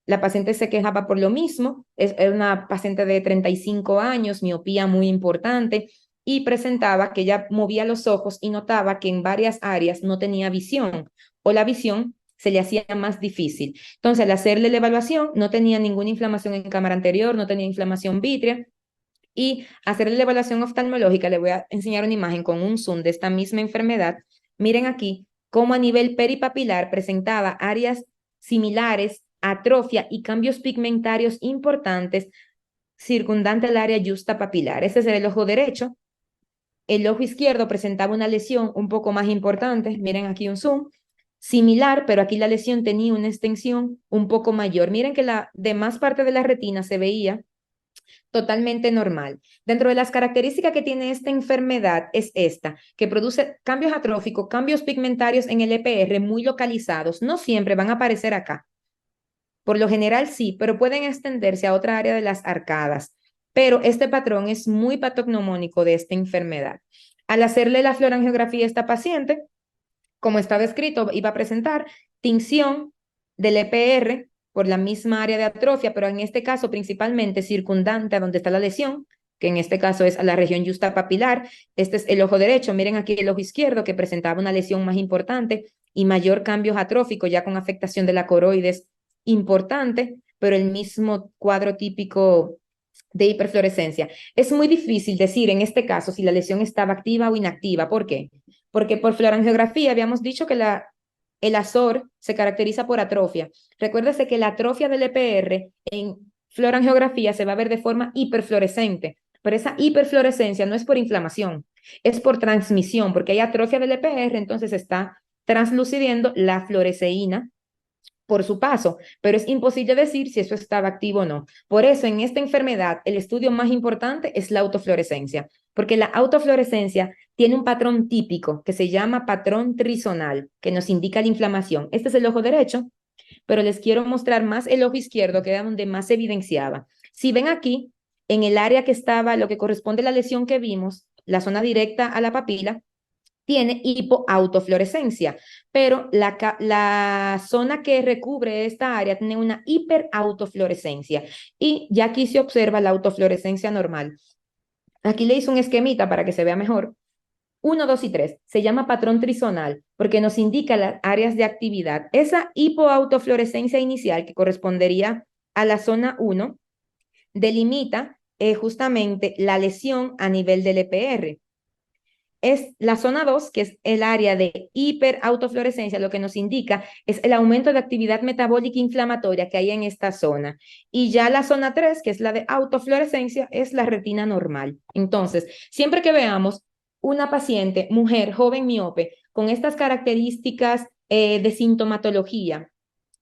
A: La paciente se quejaba por lo mismo, es una paciente de 35 años, miopía muy importante, y presentaba que ella movía los ojos y notaba que en varias áreas no tenía visión o la visión se le hacía más difícil. Entonces, al hacerle la evaluación, no tenía ninguna inflamación en cámara anterior, no tenía inflamación vítrea, y hacerle la evaluación oftalmológica, le voy a enseñar una imagen con un zoom de esta misma enfermedad. Miren aquí cómo a nivel peripapilar presentaba áreas similares, atrofia y cambios pigmentarios importantes circundante al área justa papilar. Ese es el ojo derecho. El ojo izquierdo presentaba una lesión un poco más importante. Miren aquí un zoom. Similar, pero aquí la lesión tenía una extensión un poco mayor. Miren que la demás parte de la retina se veía totalmente normal. Dentro de las características que tiene esta enfermedad es esta, que produce cambios atróficos, cambios pigmentarios en el EPR muy localizados. No siempre van a aparecer acá. Por lo general sí, pero pueden extenderse a otra área de las arcadas. Pero este patrón es muy patognomónico de esta enfermedad. Al hacerle la fluorangiografía a esta paciente, como estaba escrito, iba a presentar tinción del EPR por la misma área de atrofia, pero en este caso principalmente circundante a donde está la lesión, que en este caso es a la región justa papilar. Este es el ojo derecho. Miren aquí el ojo izquierdo que presentaba una lesión más importante y mayor cambio atrófico, ya con afectación de la coroides importante, pero el mismo cuadro típico de hiperfluorescencia. Es muy difícil decir en este caso si la lesión estaba activa o inactiva. ¿Por qué? Porque por fluorangiografía habíamos dicho que el Azor se caracteriza por atrofia. Recuérdese que la atrofia del EPR en fluorangiografía se va a ver de forma hiperfluorescente, pero esa hiperfluorescencia no es por inflamación, es por transmisión, porque hay atrofia del EPR, entonces está translucidiendo la fluoresceína por su paso, pero es imposible decir si eso estaba activo o no. Por eso, en esta enfermedad, el estudio más importante es la autofluorescencia, porque la autofluorescencia tiene un patrón típico que se llama patrón trisonal, que nos indica la inflamación. Este es el ojo derecho, pero les quiero mostrar más el ojo izquierdo, que era donde más se evidenciaba. Si ven aquí, en el área que estaba, lo que corresponde a la lesión que vimos, la zona directa a la papila, tiene hipoautofluorescencia, pero la zona que recubre esta área tiene una hiperautofluorescencia y ya aquí se observa la autofluorescencia normal. Aquí le hice un esquemita para que se vea mejor. 1, 2 y 3 se llama patrón trisonal porque nos indica las áreas de actividad. Esa hipoautofluorescencia inicial que correspondería a la zona 1 delimita justamente la lesión a nivel del EPR. Es la zona 2, que es el área de hiperautofluorescencia, lo que nos indica es el aumento de actividad metabólica inflamatoria que hay en esta zona. Y ya la zona 3, que es la de autofluorescencia, es la retina normal. Entonces, siempre que veamos una paciente, mujer, joven, miope, con estas características de sintomatología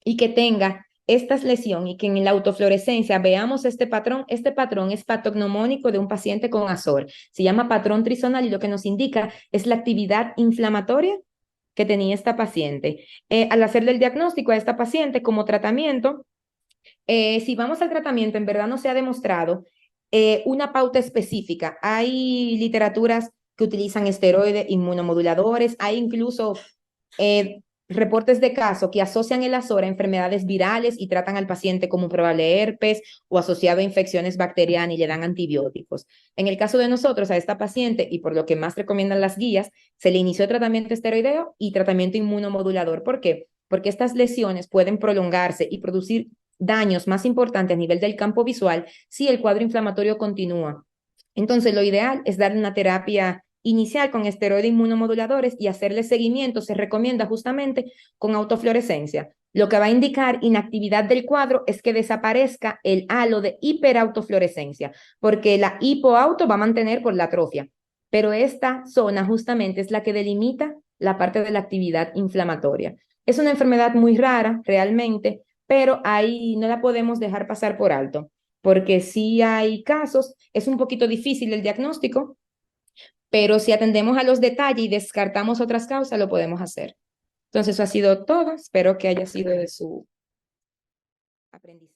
A: y que tenga esta lesión y que en la autofluorescencia veamos este patrón es patognomónico de un paciente con Azor. Se llama patrón trisonal y lo que nos indica es la actividad inflamatoria que tenía esta paciente. Al hacerle el diagnóstico a esta paciente como tratamiento, si vamos al tratamiento, en verdad no se ha demostrado una pauta específica. Hay literaturas que utilizan esteroides, inmunomoduladores, hay incluso eh, reportes de casos que asocian el azor a enfermedades virales y tratan al paciente como un probable herpes o asociado a infecciones bacterianas y le dan antibióticos. En el caso de nosotros, a esta paciente, y por lo que más recomiendan las guías, se le inició tratamiento esteroideo y tratamiento inmunomodulador. ¿Por qué? Porque estas lesiones pueden prolongarse y producir daños más importantes a nivel del campo visual si el cuadro inflamatorio continúa. Entonces, lo ideal es darle una terapia inicial con esteroides inmunomoduladores y hacerle seguimiento se recomienda justamente con autofluorescencia. Lo que va a indicar inactividad del cuadro es que desaparezca el halo de hiperautofluorescencia, porque la hipoauto va a mantener por la atrofia, pero esta zona justamente es la que delimita la parte de la actividad inflamatoria. Es una enfermedad muy rara realmente, pero ahí no la podemos dejar pasar por alto. porque sí hay casos, es un poquito difícil el diagnóstico, pero si atendemos a los detalles y descartamos otras causas, lo podemos hacer. Entonces, eso ha sido todo. Espero que haya sido de su aprendizaje.